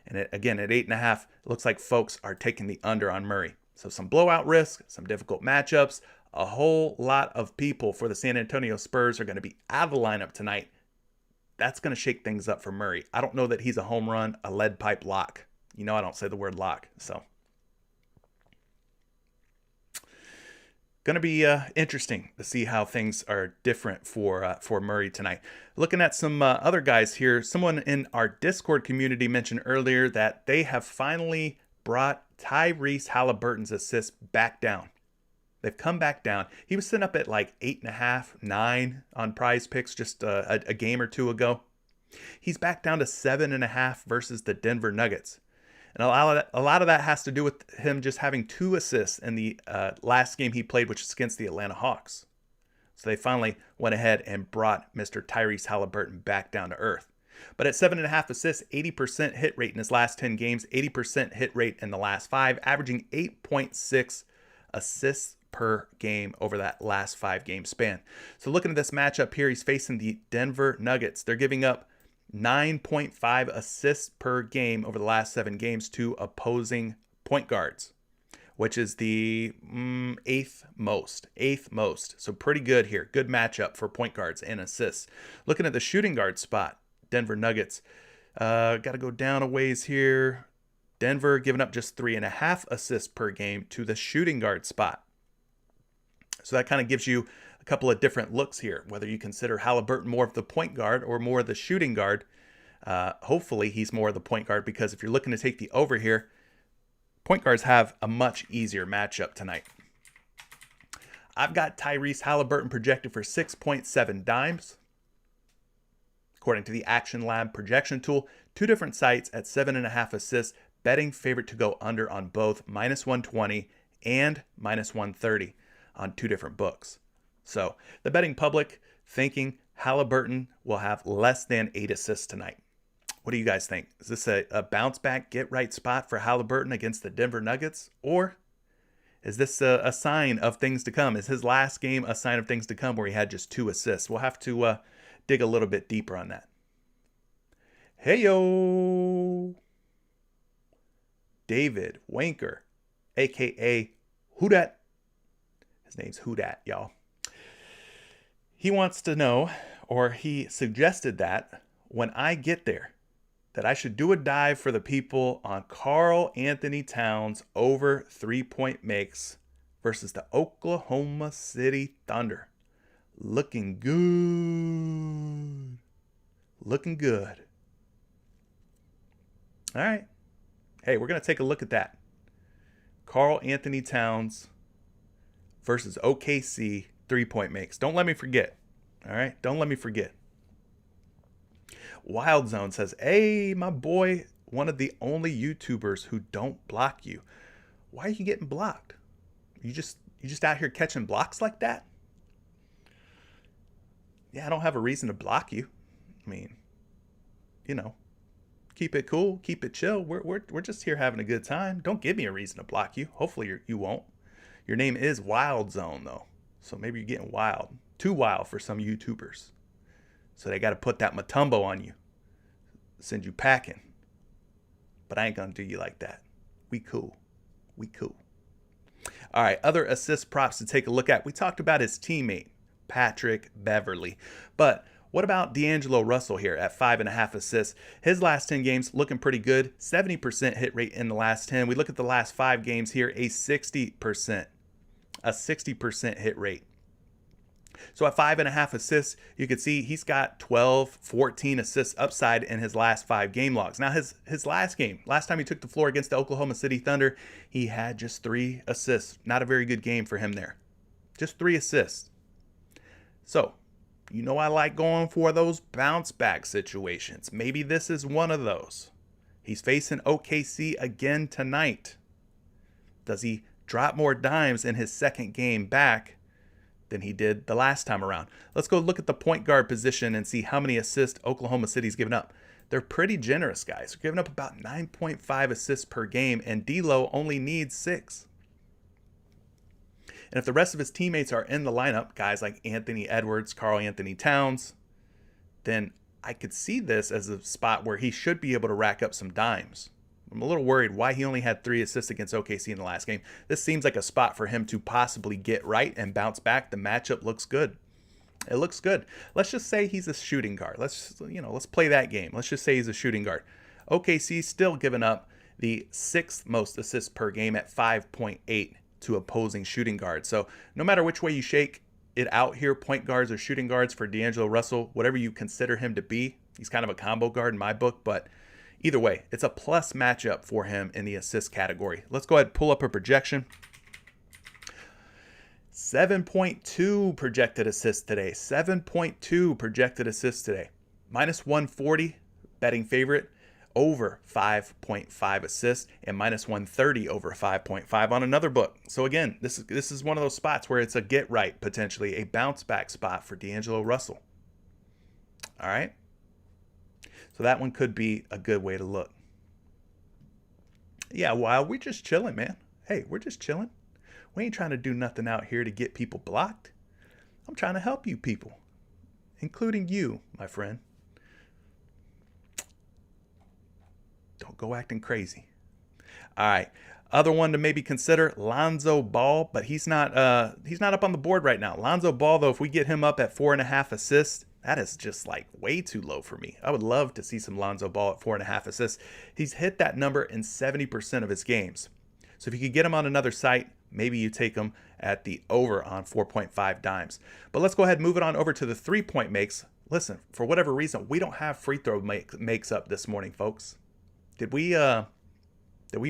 And again, at 8.5, it looks like folks are taking the under on Murray. So some blowout risk, some difficult matchups. A whole lot of people for the San Antonio Spurs are going to be out of the lineup tonight. That's going to shake things up for Murray. I don't know that he's a home run, a lead pipe lock. I don't say the word lock. So going to be interesting to see how things are different for Murray tonight. Looking at some other guys here. Someone in our Discord community mentioned earlier that they have finally brought Tyrese Halliburton's assists back down. They've come back down. He was sitting up at like 8.5, 9 on PrizePicks just a game or two ago. He's back down to 7.5 versus the Denver Nuggets. And a lot of that has to do with him just having 2 assists in the last game he played, which is against the Atlanta Hawks. So they finally went ahead and brought Mr. Tyrese Halliburton back down to earth. But at 7.5 assists, 80% hit rate in his last 10 games, 80% hit rate in the last 5, averaging 8.6 assists per game over that last 5 game span. So looking at this matchup here, he's facing the Denver Nuggets. They're giving up 9.5 assists per game over the last 7 games to opposing point guards, which is the eighth most. So pretty good here. Good matchup for point guards and assists. Looking at the shooting guard spot, Denver Nuggets. Got to go down a ways here. Denver giving up just 3.5 assists per game to the shooting guard spot. So that kind of gives you a couple of different looks here, whether you consider Halliburton more of the point guard or more of the shooting guard. Hopefully he's more of the point guard, because if you're looking to take the over here, point guards have a much easier matchup tonight. I've got Tyrese Halliburton projected for 6.7 dimes. According to the Action Lab projection tool, 2 different sites at 7.5 assists, betting favorite to go under on both -120 and -130 on 2 different books. So the betting public thinking Halliburton will have less than 8 assists tonight. What do you guys think? Is this a bounce back, get right spot for Halliburton against the Denver Nuggets? Or is this a sign of things to come? Is his last game a sign of things to come where he had just 2 assists? We'll have to dig a little bit deeper on that. Hey, yo. David Wanker, a.k.a. Who-Dat. His name's Who-Dat, y'all. He wants to know, or he suggested that when I get there, that I should do a dive for the people on Karl Anthony Towns over 3-point makes versus the Oklahoma City Thunder. Looking good. Looking good. All right. Hey, we're going to take a look at that. Karl Anthony Towns versus OKC 3-point makes. Don't let me forget. All right? Don't let me forget. Wild Zone says, hey, my boy, one of the only YouTubers who don't block you. Why are you getting blocked? You just out here catching blocks like that? Yeah, I don't have a reason to block you. I mean, you know, keep it cool, keep it chill. We're just here having a good time. Don't give me a reason to block you. Hopefully you won't. Your name is Wild Zone though, so maybe you're getting wild, too wild for some YouTubers. So they got to put that Matumbo on you, send you packing. But I ain't gonna do you like that. We cool. We cool. All right, other assist props to take a look at. We talked about his teammate, Patrick Beverley, but what about D'Angelo Russell here at 5.5 assists? His last 10 games looking pretty good. 70% hit rate in the last 10. We look at the last 5 games here, a 60% hit rate. So at 5.5 assists, you can see he's got 12, 14 assists upside in his last 5 game logs. Now his last game, last time he took the floor against the Oklahoma City Thunder, he had just 3 assists. Not a very good game for him there. Just 3 assists. So, you know I like going for those bounce back situations. Maybe this is one of those. He's facing OKC again tonight. Does he drop more dimes in his second game back than he did the last time around? Let's go look at the point guard position and see how many assists Oklahoma City's given up. They're pretty generous, guys. They're giving up about 9.5 assists per game, and D'Lo only needs 6. And if the rest of his teammates are in the lineup, guys like Anthony Edwards, Karl Anthony Towns, then I could see this as a spot where he should be able to rack up some dimes. I'm a little worried why he only had 3 assists against OKC in the last game. This seems like a spot for him to possibly get right and bounce back. The matchup looks good. It looks good. Let's just say he's a shooting guard. Let's play that game. Let's just say he's a shooting guard. OKC still giving up the 6th most assists per game at 5.8 to opposing shooting guards. So no matter which way you shake it out here, point guards or shooting guards for D'Angelo Russell, whatever you consider him to be, he's kind of a combo guard in my book, but either way, it's a plus matchup for him in the assist category. Let's go ahead and pull up a projection. 7.2 projected assists today. 7.2 projected assists today. Minus 140, betting favorite, over 5.5 assists, and minus 130 over 5.5 on another book. So again, this is one of those spots where it's a get right, potentially a bounce back spot for D'Angelo Russell. All right. So that one could be a good way to look. Yeah, while we're just chilling, man. Hey, we're just chilling. We ain't trying to do nothing out here to get people blocked. I'm trying to help you people, including you, my friend. Don't go acting crazy. All right. Other one to maybe consider, Lonzo Ball, but he's not up on the board right now. Lonzo Ball, though, if we get him up at 4.5 assists, that is just like way too low for me. I would love to see some Lonzo Ball at 4.5 assists. He's hit that number in 70% of his games. So if you could get him on another site, maybe you take him at the over on 4.5 dimes. But let's go ahead and move it on over to the 3-point makes. Listen, for whatever reason, we don't have free throw makes up this morning, folks. Did we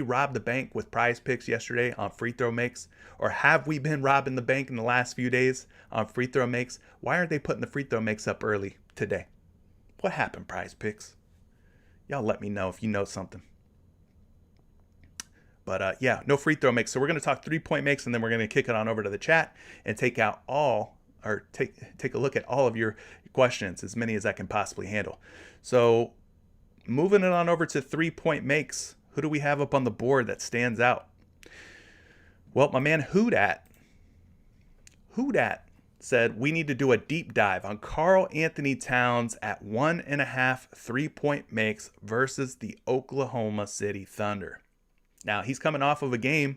rob the bank with PrizePicks yesterday on free throw makes? Or have we been robbing the bank in the last few days on free throw makes? Why aren't they putting the free throw makes up early today? What happened, PrizePicks? Y'all let me know if you know something. But yeah, no free throw makes. So we're going to talk 3-point makes, and then we're going to kick it on over to the chat and take out all or take a look at all of your questions, as many as I can possibly handle. So moving it on over to 3-point makes, who do we have up on the board that stands out? Well, my man Hoodat said we need to do a deep dive on Karl Anthony Towns at 1.5 3-point makes versus the Oklahoma City Thunder. Now, he's coming off of a game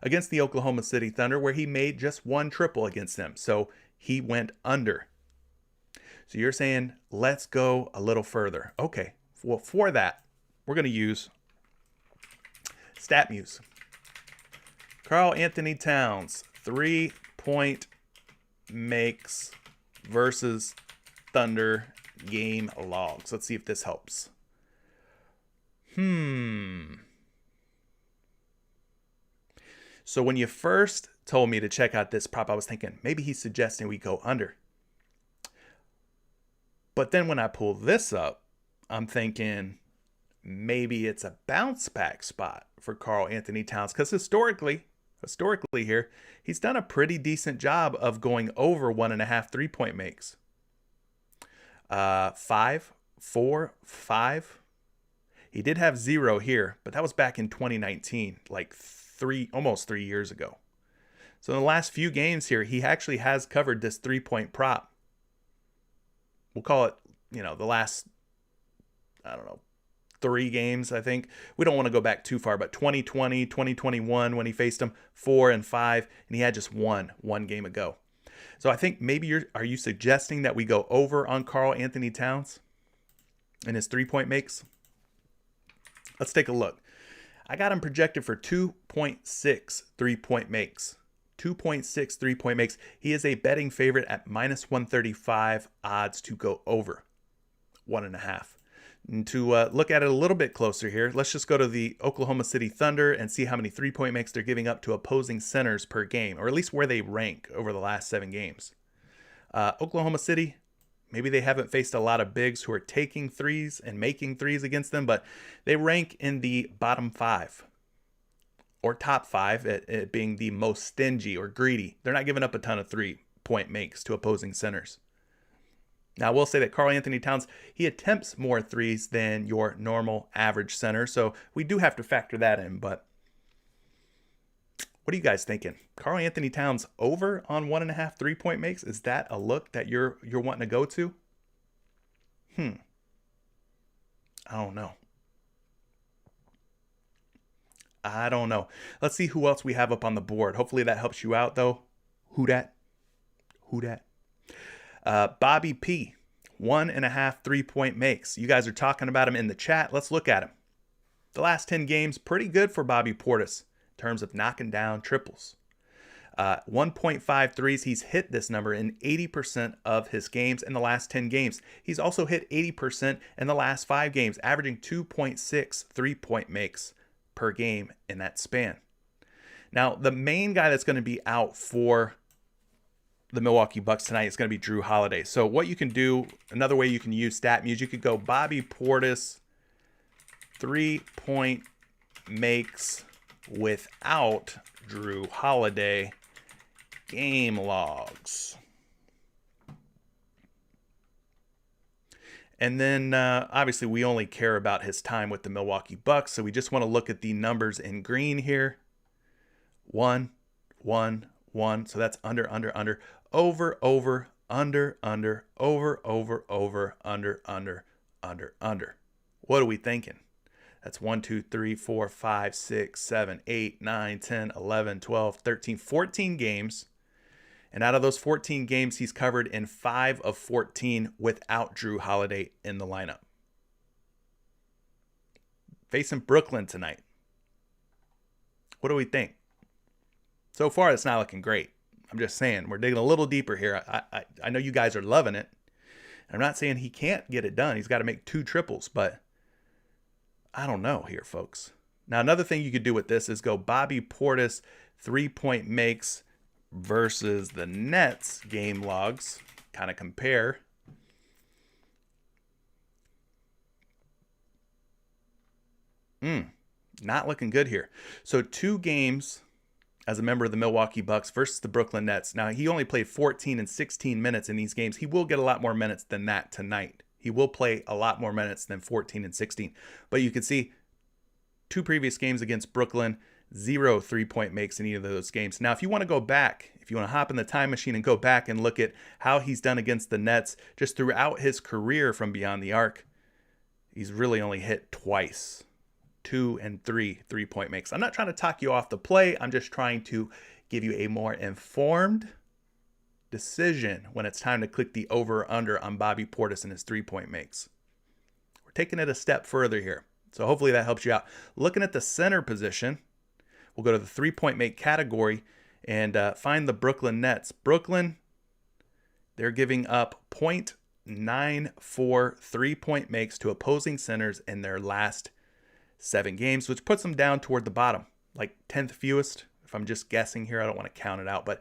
against the Oklahoma City Thunder where he made just one triple against them. So he went under. So you're saying, let's go a little further. Okay, well, for that, we're going to use StatMuse. Karl Anthony Towns, 3-point makes versus Thunder game logs. Let's see if this helps. So when you first told me to check out this prop, I was thinking maybe he's suggesting we go under. But then when I pull this up, I'm thinking maybe it's a bounce back spot for Karl Anthony Towns, because historically here, he's done a pretty decent job of going over 1.5 3-point makes. 5, 4, 5. He did have 0 here, but that was back in 2019, like almost 3 years ago. So in the last few games here, he actually has covered this 3-point prop. We'll call it, the last, 3 games, I think. We don't want to go back too far, but 2020, 2021, when he faced him, 4 and 5, and he had just one game ago. So I think maybe are you suggesting that we go over on Karl Anthony Towns and his 3-point makes? Let's take a look. I got him projected for 2.6 3-point makes. 2.6 3-point makes. He is a betting favorite at minus 135 odds to go over 1.5. And to look at it a little bit closer here, let's just go to the Oklahoma City Thunder and see how many 3-point makes they're giving up to opposing centers per game, or at least where they rank over the last 7 games. Oklahoma City, maybe they haven't faced a lot of bigs who are taking threes and making threes against them, but they rank in the bottom 5 or top 5 at being the most stingy or greedy. They're not giving up a ton of 3-point makes to opposing centers. Now, I will say that Karl Anthony Towns, he attempts more threes than your normal average center, so we do have to factor that in. But what are you guys thinking? Karl Anthony Towns over on 1.5 3-point makes? Is that a look that you're wanting to go to? I don't know. Let's see who else we have up on the board. Hopefully that helps you out, though. Who dat? Bobby P, 1.5 3-point makes. You guys are talking about him in the chat. Let's look at him. The last 10 games, pretty good for Bobby Portis in terms of knocking down triples. 1.5 threes. He's hit this number in 80% of his games in the last 10 games. He's also hit 80% in the last 5 games, averaging 2.6 3-point makes per game in that span. Now, the main guy that's going to be out for the Milwaukee Bucks tonight is going to be Drew Holiday. So what you can do, another way you can use StatMuse, you could go Bobby Portis 3-point makes without Drew Holiday game logs. And then obviously we only care about his time with the Milwaukee Bucks, so we just want to look at the numbers in green here. 1, 1, 1. So that's under, over, under, over, under. What are we thinking? That's 1, 2, 3, 4, 5, 6, 7, 8, 9, 10, 11, 12, 13, 14 games. And out of those 14 games, he's covered in 5 of 14 without Drew Holiday in the lineup. Facing Brooklyn tonight. What do we think? So far, it's not looking great. I'm just saying, we're digging a little deeper here. I know you guys are loving it. I'm not saying he can't get it done. He's got to make 2 triples, but I don't know here, folks. Now, another thing you could do with this is go Bobby Portis 3-point makes versus the Nets game logs. Kind of compare. Not looking good here. So 2 games as a member of the Milwaukee Bucks versus the Brooklyn Nets. Now, he only played 14 and 16 minutes in these games. He will get a lot more minutes than that tonight. He will play a lot more minutes than 14 and 16. But you can see 2 previous games against Brooklyn, 0 3-point makes in either of those games. Now, if you want to go back, if you want to hop in the time machine and go back and look at how he's done against the Nets just throughout his career from beyond the arc, he's really only hit twice. 2 and 3 3-point makes. I'm not trying to talk you off the play. I'm just trying to give you a more informed decision when it's time to click the over or under on Bobby Portis and his 3-point makes. We're taking it a step further here. So hopefully that helps you out. Looking at the center position, we'll go to the 3-point make category and find the Brooklyn Nets. Brooklyn, they're giving up 0.94 3-point makes to opposing centers in their last 7 games, which puts them down toward the bottom, like 10th fewest. If I'm just guessing here, I don't want to count it out, but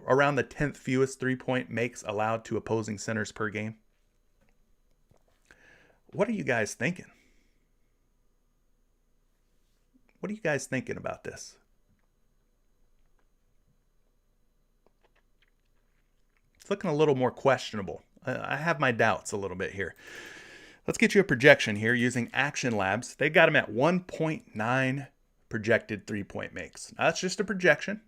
around the 10th fewest 3-point makes allowed to opposing centers per game. What are you guys thinking? What are you guys thinking about this? It's looking a little more questionable. I have my doubts a little bit here. Let's get you a projection here using Action Labs. They got him at 1.9 projected 3-point makes. Now, that's just a projection.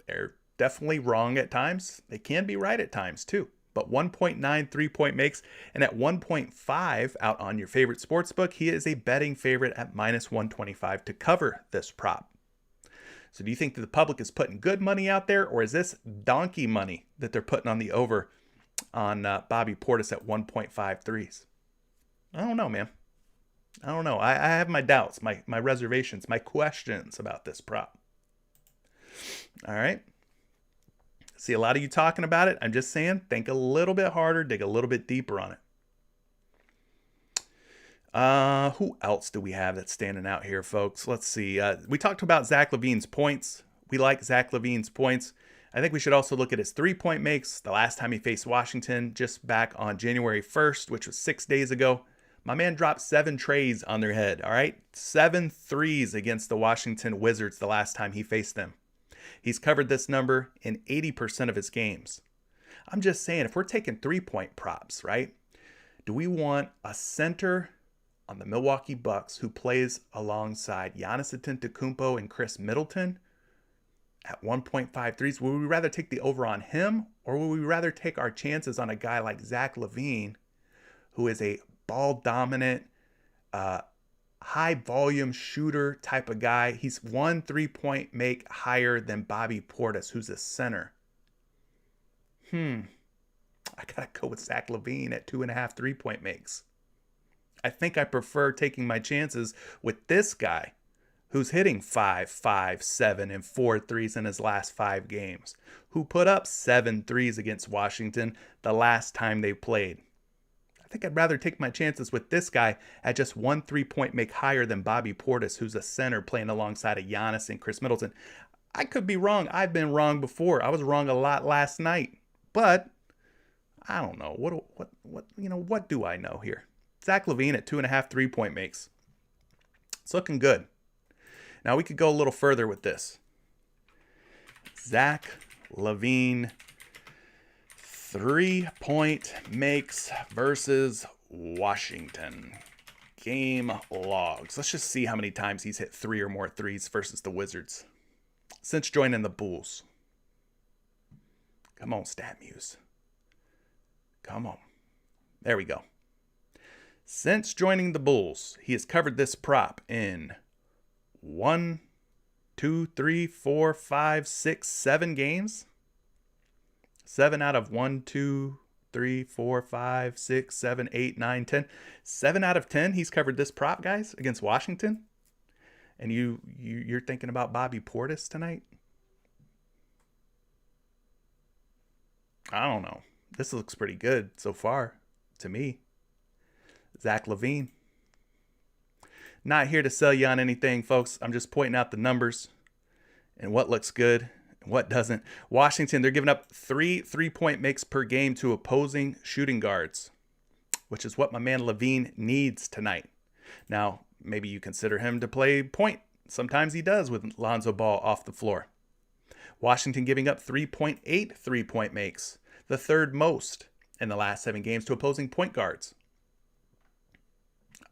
They're definitely wrong at times. They can be right at times too. But 1.9 3-point makes, and at 1.5 out on your favorite sports book, he is a betting favorite at -125 to cover this prop. So do you think that the public is putting good money out there, or is this donkey money that they're putting on the over on Bobby Portis at 1.5 threes? I don't know, man. I don't know. I have my doubts, my reservations, my questions about this prop. All right. See a lot of you talking about it. I'm just saying, think a little bit harder, dig a little bit deeper on it. Who else do we have that's standing out here, folks? Let's see. We talked about Zach LaVine's points. We like Zach LaVine's points. I think we should also look at his 3-point makes. The last time he faced Washington, just back on January 1st, which was 6 days ago, my man dropped 7 trays on their head, all right? 7 threes against the Washington Wizards the last time he faced them. He's covered this number in 80% of his games. I'm just saying, if we're taking 3-point props, right? Do we want a center on the Milwaukee Bucks who plays alongside Giannis Antetokounmpo and Chris Middleton at 1.5 threes? Would we rather take the over on him, or would we rather take our chances on a guy like Zach LaVine, who is a ball-dominant, high-volume shooter type of guy? He's 1 3-point make higher than Bobby Portis, who's a center. I gotta go with Zach LaVine at 2.5 3-point makes. I think I prefer taking my chances with this guy, who's hitting 5, 5, 7, and 4 threes in his last 5 games, who put up 7 threes against Washington the last time they played. I think I'd rather take my chances with this guy at just 1 3-point make higher than Bobby Portis, who's a center playing alongside of Giannis and Chris Middleton. I could be wrong. I've been wrong before. I was wrong a lot last night, but I don't know. What do I know here? Zach LaVine at 2.5 3-point makes. It's looking good. Now we could go a little further with this. Zach LaVine 3-point makes versus Washington. Game logs. Let's just see how many times he's hit 3 or more threes versus the Wizards since joining the Bulls. Come on, StatMuse. Come on. There we go. Since joining the Bulls, he has covered this prop in 1, 2, 3, 4, 5, 6, 7 games. 7 out of 1, 2, 3, 4, 5, 6, 7, 8, 9, 10. 7 out of 10 he's covered this prop, guys, against Washington. And you're thinking about Bobby Portis tonight? I don't know. This looks pretty good so far to me. Zach LaVine. Not here to sell you on anything, folks. I'm just pointing out the numbers and what looks good and what doesn't. Washington, they're giving up 3 3-point makes per game to opposing shooting guards, which is what my man LaVine needs tonight. Now, maybe you consider him to play point. Sometimes he does with Lonzo Ball off the floor. Washington giving up 3.8 3-point makes, the third most in the last 7 games to opposing point guards.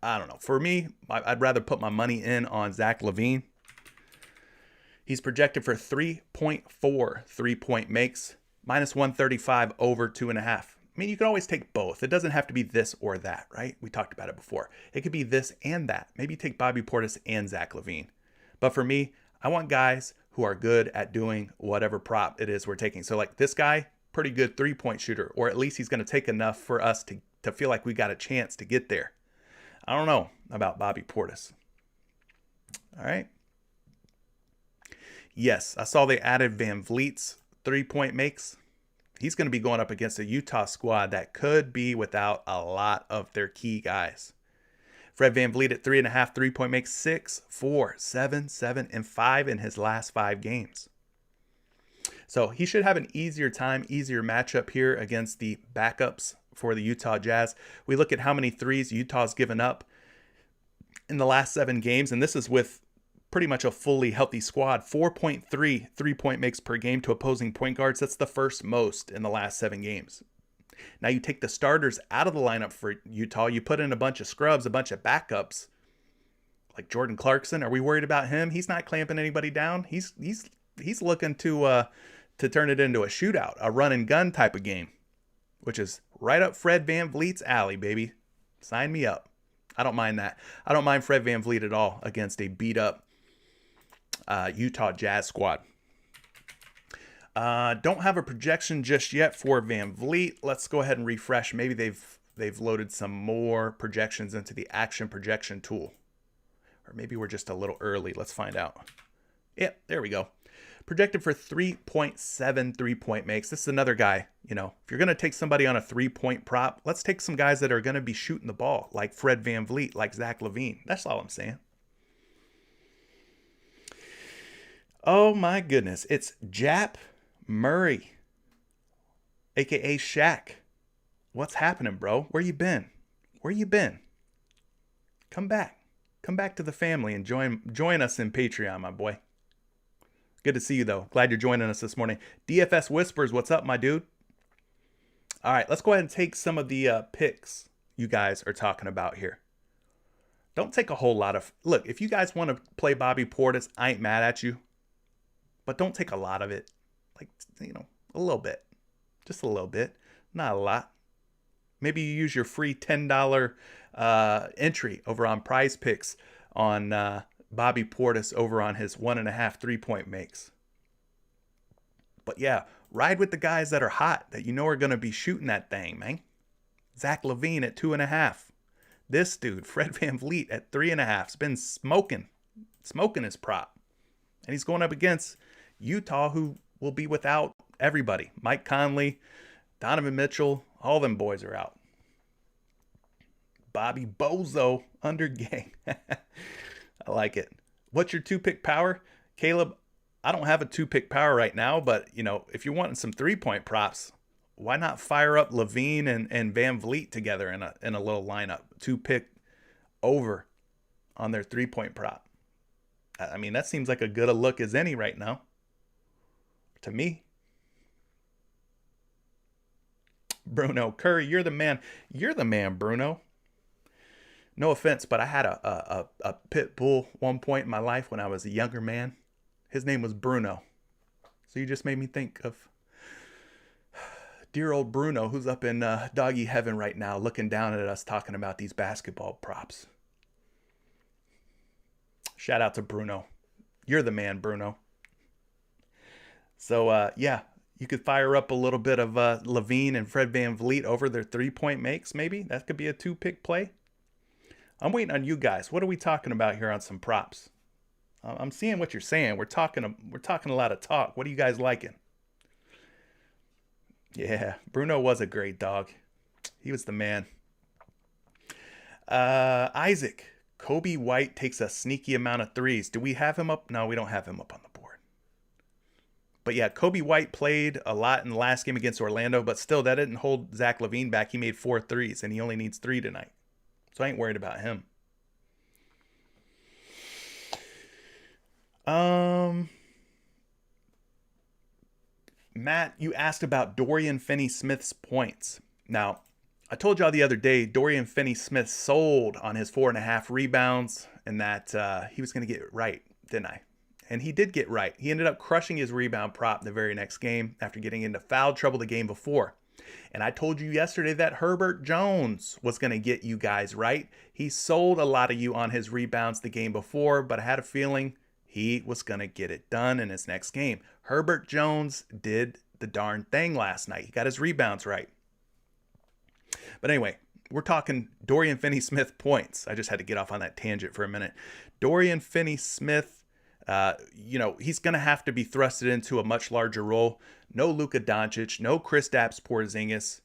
I don't know. For me, I'd rather put my money in on Zach LaVine. He's projected for 3.4 3-point makes, minus 135 over 2.5. I mean, you can always take both. It doesn't have to be this or that, right? We talked about it before. It could be this and that. Maybe take Bobby Portis and Zach LaVine. But for me, I want guys who are good at doing whatever prop it is we're taking. So like this guy, pretty good 3-point shooter, or at least he's going to take enough for us to feel like we got a chance to get there. I don't know about Bobby Portis. All right. Yes, I saw they added Van Vliet's 3-point makes. He's going to be going up against a Utah squad that could be without a lot of their key guys. Fred VanVleet at 3.5 3-point makes, 6, 4, 7, 7, and 5 in his last 5 games. So he should have an easier matchup here against the backups for the Utah Jazz. We look at how many threes Utah's given up in the last 7 games, and this is with pretty much a fully healthy squad. 4.3 3-point makes per game to opposing point guards. That's the first most in the last 7 games. Now you take the starters out of the lineup for Utah. You put in a bunch of scrubs, a bunch of backups, like Jordan Clarkson. Are we worried about him? He's not clamping anybody down. He's looking to turn it into a shootout, a run and gun type of game, which is right up Fred VanVleet's alley, baby. Sign me up. I don't mind that. I don't mind Fred VanVleet at all against a beat up Utah Jazz squad. Don't have a projection just yet for VanVleet. Let's go ahead and refresh. Maybe they've loaded some more projections into the action projection tool. Or maybe we're just a little early. Let's find out. Yep, there we go. Projected for 3.7 3-point makes. This is another guy, if you're going to take somebody on a 3-point prop, let's take some guys that are going to be shooting the ball, like Fred VanVleet, like Zach LaVine. That's all I'm saying. Oh my goodness. It's Jap Murray, a.k.a. Shaq. What's happening, bro? Where you been? Come back. Come back to the family and join us in Patreon, my boy. Good to see you, though. Glad you're joining us this morning. DFS Whispers, what's up, my dude? All right, let's go ahead and take some of the picks you guys are talking about here. Don't take a whole lot of... Look, if you guys want to play Bobby Portis, I ain't mad at you. But don't take a lot of it. Like, a little bit. Just a little bit. Not a lot. Maybe you use your free $10 entry over on PrizePicks on... Bobby Portis over on his 1.5 3-point makes. But yeah, ride with the guys that are hot, that are going to be shooting that thing, man. Zach LaVine at 2.5. This dude, Fred VanVleet at 3.5, has been smoking his prop. And he's going up against Utah, who will be without everybody. Mike Conley, Donovan Mitchell, all them boys are out. Bobby Bozo under gang. I like it. What's your 2-pick power? Caleb, I don't have a 2-pick power right now, but, if you're wanting some 3-point props, why not fire up LaVine and VanVleet together in a little lineup? 2-pick over on their 3-point prop. I mean, that seems like a good a look as any right now. To me. Bruno Curry, you're the man. You're the man, Bruno. No offense, but I had a pit bull one point in my life when I was a younger man. His name was Bruno. So you just made me think of dear old Bruno, who's up in doggy heaven right now, looking down at us talking about these basketball props. Shout out to Bruno. You're the man, Bruno. So, yeah, you could fire up a little bit of LaVine and Fred VanVleet over their 3-point makes, maybe. That could be a 2-pick play. I'm waiting on you guys. What are we talking about here on some props? I'm seeing what you're saying. We're talking a lot of talk. What are you guys liking? Yeah, Bruno was a great dog. He was the man. Isaac, Kobe White takes a sneaky amount of threes. Do we have him up? No, we don't have him up on the board. But yeah, Kobe White played a lot in the last game against Orlando, but still, that didn't hold Zach LaVine back. He made 4 threes, and he only needs 3 tonight. So I ain't worried about him. Matt, you asked about Dorian Finney-Smith's points. Now, I told y'all the other day Dorian Finney-Smith sold on his 4.5 rebounds and that he was going to get it right, didn't I? And he did get right. He ended up crushing his rebound prop the very next game after getting into foul trouble the game before. And I told you yesterday that Herbert Jones was going to get you guys right. He sold a lot of you on his rebounds the game before, but I had a feeling he was going to get it done in his next game. Herbert Jones did the darn thing last night. He got his rebounds right. But anyway, we're talking Dorian Finney-Smith points. I just had to get off on that tangent for a minute. Dorian Finney-Smith, he's going to have to be thrusted into a much larger role. No Luka Doncic, no Kristaps Porzingis.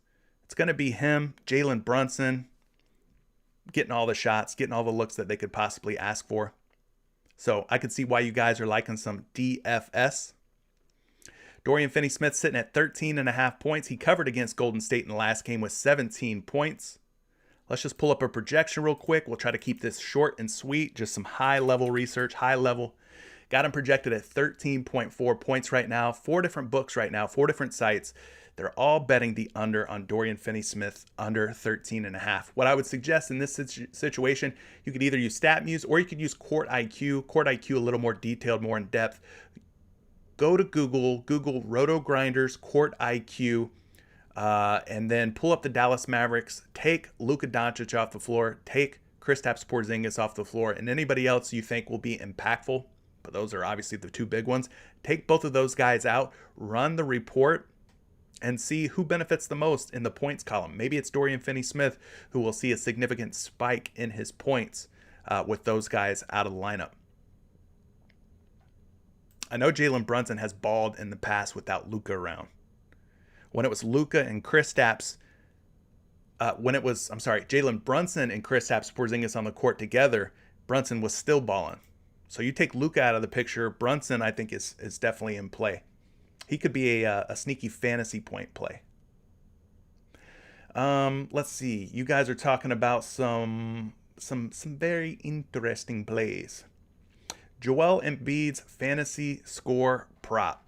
It's going to be him, Jalen Brunson, getting all the shots, getting all the looks that they could possibly ask for. So I could see why you guys are liking some DFS. Dorian Finney-Smith sitting at 13.5 points. He covered against Golden State in the last game with 17 points. Let's just pull up a projection real quick. We'll try to keep this short and sweet. Just some high-level research, high-level. Got him projected at 13.4 points right now. 4 different books right now, 4 different sites. They're all betting the under on Dorian Finney-Smith under 13.5. What I would suggest in this situation, you could either use StatMuse or you could use Court IQ. Court IQ a little more detailed, more in depth. Go to Google Roto Grinders Court IQ, and then pull up the Dallas Mavericks. Take Luka Doncic off the floor. Take Kristaps Porzingis off the floor, and anybody else you think will be impactful. But those are obviously the 2 big ones. Take both of those guys out. Run the report and see who benefits the most in the points column. Maybe it's Dorian Finney-Smith who will see a significant spike in his points with those guys out of the lineup. I know Jalen Brunson has balled in the past without Luka around. When it was Luka and Kristaps, Jalen Brunson and Kristaps Porzingis on the court together, Brunson was still balling. So you take Luka out of the picture, Brunson I think is definitely in play. He could be a sneaky fantasy point play. Let's see. You guys are talking about some very interesting plays. Joel Embiid's fantasy score prop.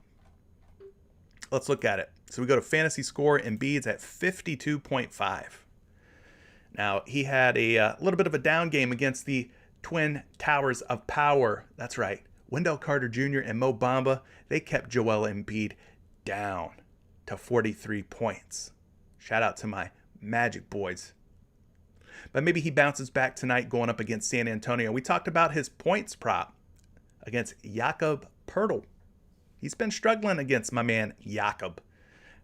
Let's look at it. So we go to fantasy score. Embiid's at 52.5. Now, he had a little bit of a down game against the Twin Towers of Power. That's right. Wendell Carter Jr. and Mo Bamba, they kept Joel Embiid down to 43 points. Shout out to my Magic boys. But maybe he bounces back tonight going up against San Antonio. We talked about his points prop against Jakob Poeltl. He's been struggling against my man Jakob.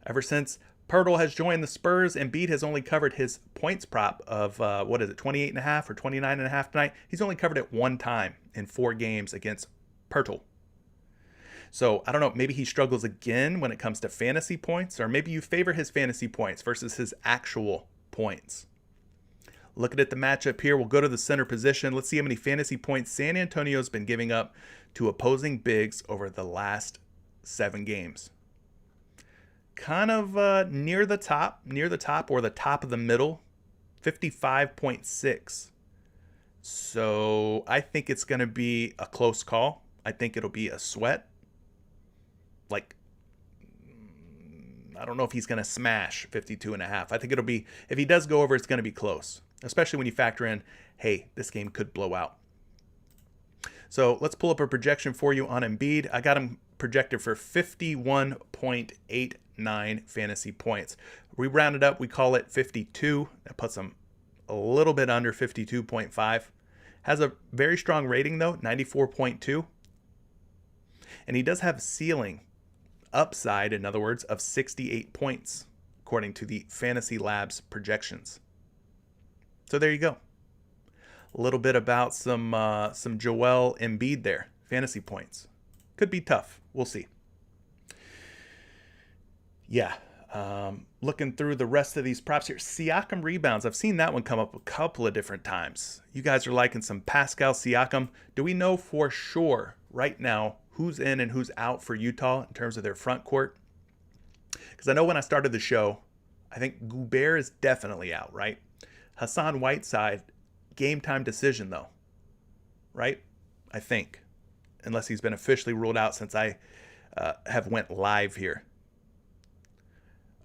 Ever since Poeltl has joined the Spurs, Embiid has only covered his points prop of, 28.5 or 29.5 tonight. He's only covered it 1 time in 4 games against Poeltl. So I don't know, maybe he struggles again when it comes to fantasy points, or maybe you favor his fantasy points versus his actual points. Looking at the matchup here, we'll go to the center position. Let's see how many fantasy points San Antonio's been giving up to opposing bigs over the last 7 games. Kind of near the top or the top of the middle, 55.6. So I think it's going to be a close call. I think it'll be a sweat. Like, I don't know if he's going to smash 52.5. I think it'll be, if he does go over, it's going to be close, especially when you factor in, hey, this game could blow out. So let's pull up a projection for you on Embiid. I got him projected for 51.89 fantasy points. We round it up, we call it 52. That puts him a little bit under 52.5. Has a very strong rating though, 94.2. And he does have a ceiling, upside, in other words, of 68 points, according to the Fantasy Labs projections. So there you go. A little bit about some Joel Embiid there. Fantasy points. Could be tough. We'll see. Yeah. Looking through the rest of these props here. Siakam rebounds. I've seen that one come up a couple of different times. You guys are liking some Pascal Siakam. Do we know for sure right now who's in and who's out for Utah in terms of their front court? Because I know when I started the show, I think Gobert is definitely out, right? Hassan Whiteside, game time decision though, right? I think, unless he's been officially ruled out since I have went live here.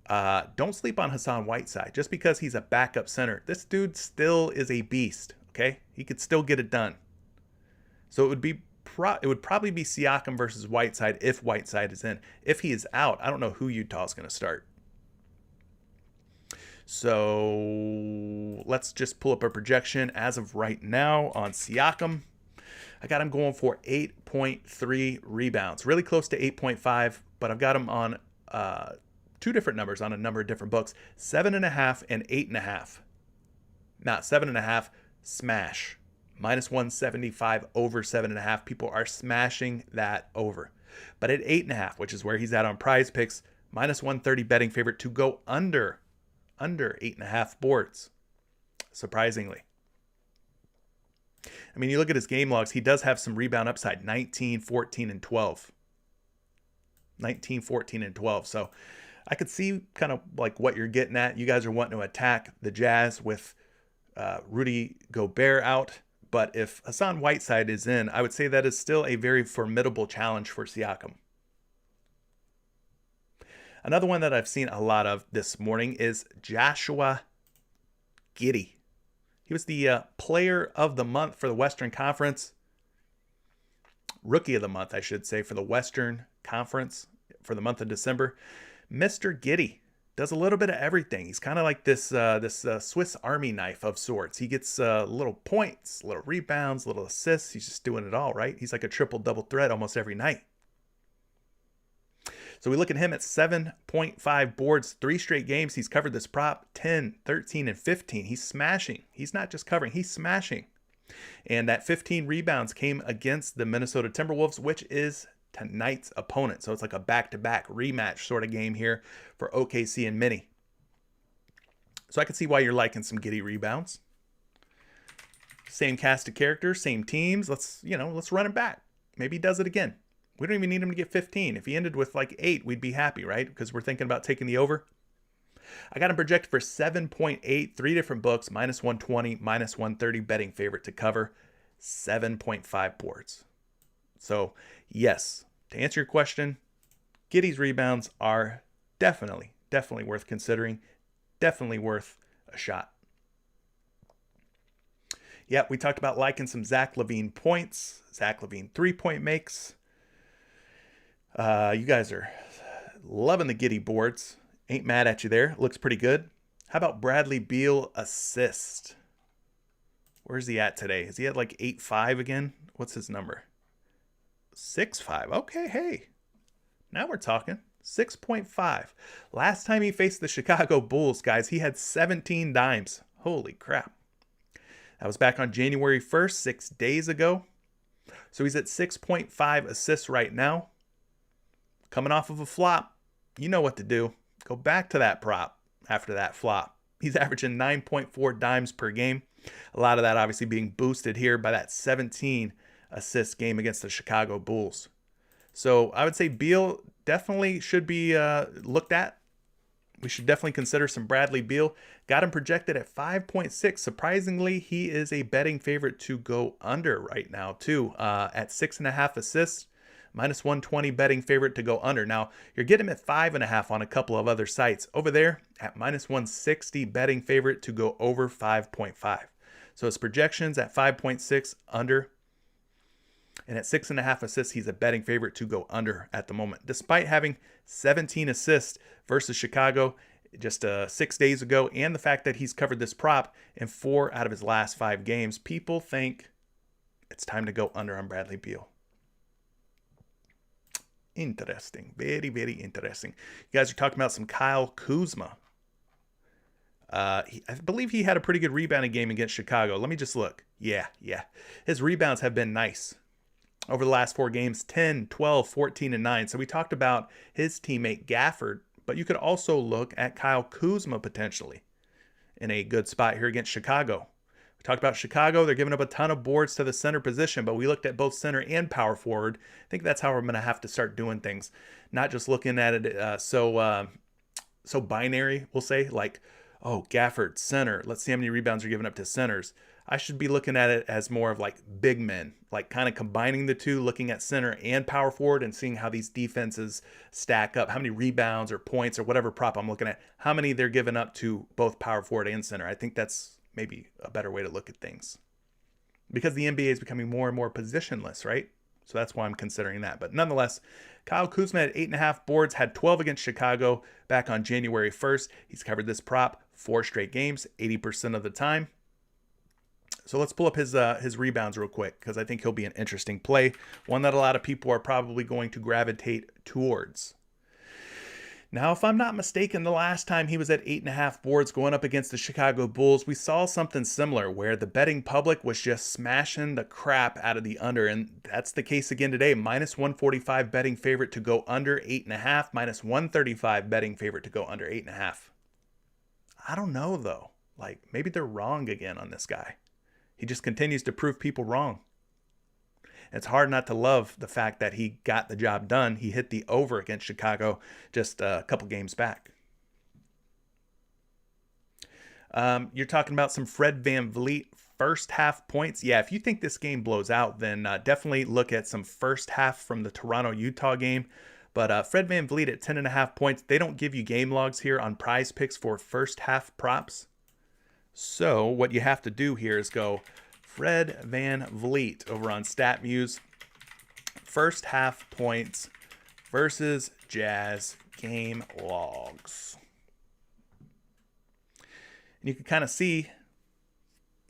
Don't sleep on Hassan Whiteside just because he's a backup center. This dude still is a beast. Okay, he could still get it done. So it would probably be Siakam versus Whiteside if Whiteside is in. If he is out, I don't know who Utah is going to start. So let's just pull up a projection as of right now on Siakam. I got him going for 8.3 rebounds, really close to 8.5, but I've got him on two different numbers on a number of different books, 7.5 and 8.5. Not 7.5, smash. Minus 175 over 7.5. People are smashing that over. But at 8.5, which is where he's at on PrizePicks, minus 130 betting favorite to go under 8.5 boards. Surprisingly. I mean, you look at his game logs, he does have some rebound upside, 19, 14, and 12. 19, 14, and 12. So I could see kind of like what you're getting at. You guys are wanting to attack the Jazz with Rudy Gobert out. But if Hassan Whiteside is in, I would say that is still a very formidable challenge for Siakam. Another one that I've seen a lot of this morning is Joshua Giddey. He was the player of the month for the Western Conference. Rookie of the month, I should say, for the Western Conference for the month of December. Mr. Giddey does a little bit of everything. He's kind of like this Swiss Army knife of sorts. He gets little points, little rebounds, little assists. He's just doing it all, right? He's like a triple-double threat almost every night. So we look at him at 7.5 boards, 3 straight games. He's covered this prop, 10, 13, and 15. He's smashing. He's not just covering, he's smashing. And that 15 rebounds came against the Minnesota Timberwolves, which is tonight's opponent. So it's like a back-to-back rematch sort of game here for OKC and Mini. So I can see why you're liking some Giddey rebounds. Same cast of characters, same teams. Let's run it back. Maybe he does it again. We don't even need him to get 15. If he ended with like 8, we'd be happy, right? Because we're thinking about taking the over. I got him projected for 7.8, 3 different books, minus 120, minus 130 betting favorite to cover, 7.5 boards. So, yes, to answer your question, Giddey's rebounds are definitely worth considering, definitely worth a shot. Yeah, we talked about liking some Zach LaVine points, Zach LaVine 3-point makes. You guys are loving the Giddey boards. Ain't mad at you there. Looks pretty good. How about Bradley Beal assist? Where's he at today? Is he at like 8.5 again? What's his number? 6.5. Okay, hey. Now we're talking. 6.5. Last time he faced the Chicago Bulls, guys, he had 17 dimes. Holy crap. That was back on January 1st, 6 days ago. So he's at 6.5 assists right now. Coming off of a flop, you know what to do. Go back to that prop after that flop. He's averaging 9.4 dimes per game. A lot of that obviously being boosted here by that 17 assist game against the Chicago Bulls. So I would say Beal definitely should be looked at. We should definitely consider some Bradley Beal. Got him projected at 5.6. Surprisingly, he is a betting favorite to go under right now too, at 6.5 assists. Minus 120 betting favorite to go under. Now, you're getting him at 5.5 on a couple of other sites. Over there, at minus 160 betting favorite to go over 5.5. So his projections at 5.6 under. And at 6.5 assists, he's a betting favorite to go under at the moment. Despite having 17 assists versus Chicago just 6 days ago, and the fact that he's covered this prop in 4 out of his last 5 games, people think it's time to go under on Bradley Beal. Interesting. Very, very interesting. You guys are talking about some Kyle Kuzma. I believe he had a pretty good rebounding game against Chicago. Let me just look. Yeah. His rebounds have been nice. Over the last 4 games, 10, 12, 14, and 9. So we talked about his teammate Gafford, but you could also look at Kyle Kuzma potentially in a good spot here against Chicago. Talked about Chicago. They're giving up a ton of boards to the center position, but we looked at both center and power forward. I think that's how we're going to have to start doing things, not just looking at it so binary, we'll say, like, oh, Gafford, center. Let's see how many rebounds you're giving up to centers. I should be looking at it as more of like big men, like kind of combining the two, looking at center and power forward and seeing how these defenses stack up, how many rebounds or points or whatever prop I'm looking at, how many they're giving up to both power forward and center. I think that's maybe a better way to look at things because the NBA is becoming more and more positionless, right? So that's why I'm considering that. But nonetheless, Kyle Kuzma had 8.5 boards, had 12 against Chicago back on January 1st. He's covered this prop 4 straight games, 80% of the time. So let's pull up his rebounds real quick because I think he'll be an interesting play, one that a lot of people are probably going to gravitate towards. Now, if I'm not mistaken, the last time he was at 8.5 boards going up against the Chicago Bulls, we saw something similar where the betting public was just smashing the crap out of the under. And that's the case again today. Minus 145 betting favorite to go under 8.5, minus 135 betting favorite to go under 8.5. I don't know, though. Like, maybe they're wrong again on this guy. He just continues to prove people wrong. It's hard not to love the fact that he got the job done. He hit the over against Chicago just a couple games back. You're talking about some Fred VanVleet first half points. Yeah, if you think this game blows out, then definitely look at some first half from the Toronto-Utah game. But Fred VanVleet at 10.5 points. They don't give you game logs here on PrizePicks for first half props. So what you have to do here is go Fred VanVleet over on StatMuse. First half points versus Jazz game logs. And you can kind of see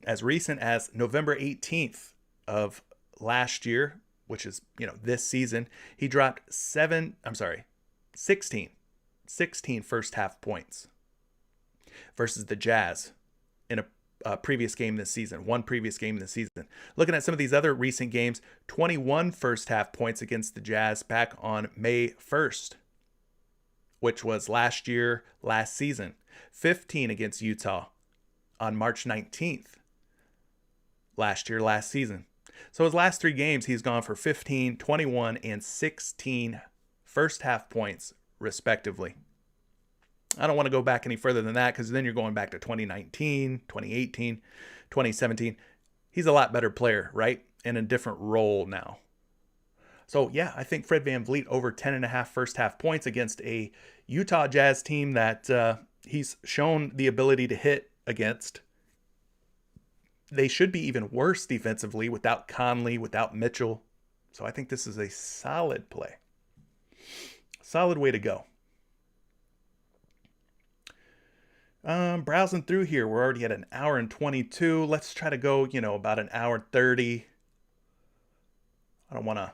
as recent as November 18th of last year, which is, this season, he dropped 16 first half points versus the Jazz in a previous game this season, one previous game this season. Looking at some of these other recent games, 21 first half points against the Jazz back on May 1st, which was last season. 15 against Utah on March 19th, last season. So his last 3 games, he's gone for 15, 21, and 16 first half points, respectively. I don't want to go back any further than that because then you're going back to 2019, 2018, 2017. He's a lot better player, right? In a different role now. So, yeah, I think Fred VanVleet over 10.5 first half points against a Utah Jazz team that he's shown the ability to hit against. They should be even worse defensively without Conley, without Mitchell. So I think this is a solid play. Solid way to go. Browsing through here, we're already at an hour and 22. Let's try to go, about an hour and 30. I don't want to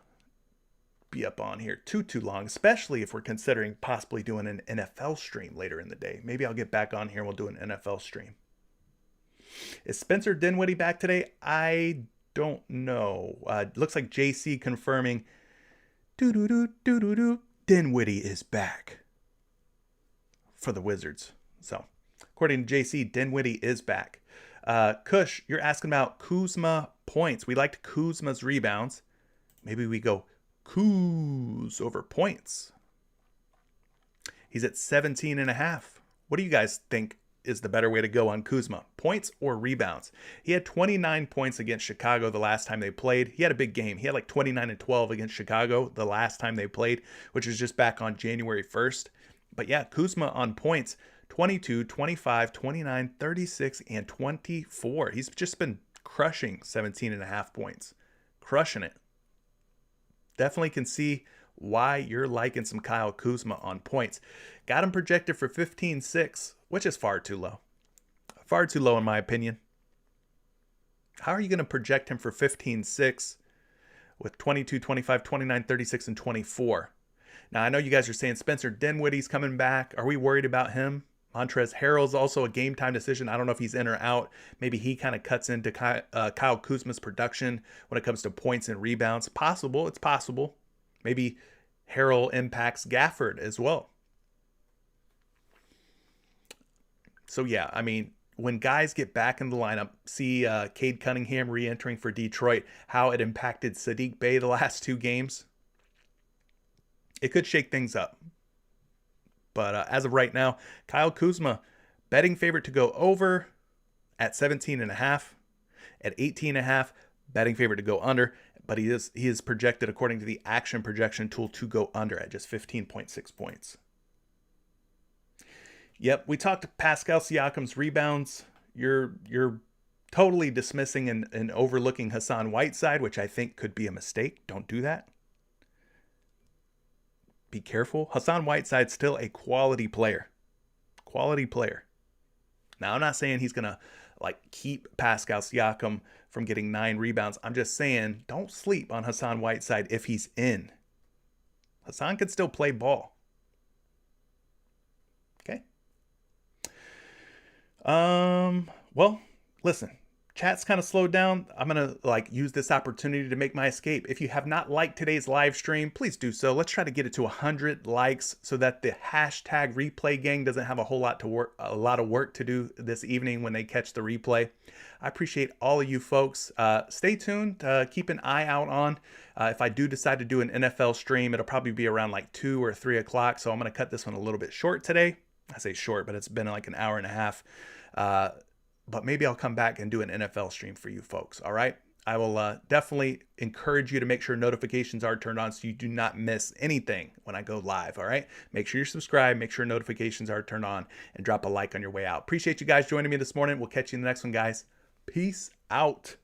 be up on here too long, especially if we're considering possibly doing an NFL stream later in the day. Maybe I'll get back on here and we'll do an NFL stream. Is Spencer Dinwiddie back today? I don't know. Looks like JC confirming. Dinwiddie is back for the Wizards. So, according to JC, Dinwiddie is back. Kush, you're asking about Kuzma points. We liked Kuzma's rebounds. Maybe we go Kuz over points. He's at 17.5. What do you guys think is the better way to go on Kuzma? Points or rebounds? He had 29 points against Chicago the last time they played. He had a big game. He had like 29 and 12 against Chicago the last time they played, which was just back on January 1st. But yeah, Kuzma on points, 22, 25, 29, 36, and 24. He's just been crushing 17.5 points. Crushing it. Definitely can see why you're liking some Kyle Kuzma on points. Got him projected for 15.6, which is far too low. Far too low in my opinion. How are you going to project him for 15.6 with 22, 25, 29, 36, and 24? Now, I know you guys are saying Spencer Dinwiddie's coming back. Are we worried about him? Montrezl Harrell's also a game time decision. I don't know if he's in or out. Maybe he kind of cuts into Kyle Kuzma's production when it comes to points and rebounds. Possible. It's possible. Maybe Harrell impacts Gafford as well. So, yeah, I mean, when guys get back in the lineup, see Cade Cunningham re-entering for Detroit, how it impacted Sadiq Bey the last 2 games. It could shake things up. But as of right now, Kyle Kuzma, betting favorite to go over at 17.5. at 18.5, betting favorite to go under, but he is projected according to the action projection tool to go under at just 15.6 points. Yep, we talked Pascal Siakam's rebounds. You're totally dismissing and overlooking Hassan Whiteside, which I think could be a mistake. Don't do that. Be careful. Hassan Whiteside's still a quality player. Quality player. Now, I'm not saying he's going to keep Pascal Siakam from getting 9 rebounds. I'm just saying don't sleep on Hassan Whiteside if he's in. Hassan could still play ball. Okay. Well, listen. Chat's kind of slowed down. I'm going to use this opportunity to make my escape. If you have not liked today's live stream, please do so. Let's try to get it to 100 likes so that the hashtag replay gang doesn't have a lot of work to do this evening when they catch the replay. I appreciate all of you folks. Stay tuned. Keep an eye out on. If I do decide to do an NFL stream, it'll probably be around 2 or 3 o'clock. So I'm going to cut this one a little bit short today. I say short, but it's been an hour and a half. But maybe I'll come back and do an NFL stream for you folks. All right. I will definitely encourage you to make sure notifications are turned on so you do not miss anything when I go live. All right. Make sure you're subscribed. Make sure notifications are turned on and drop a like on your way out. Appreciate you guys joining me this morning. We'll catch you in the next one, guys. Peace out.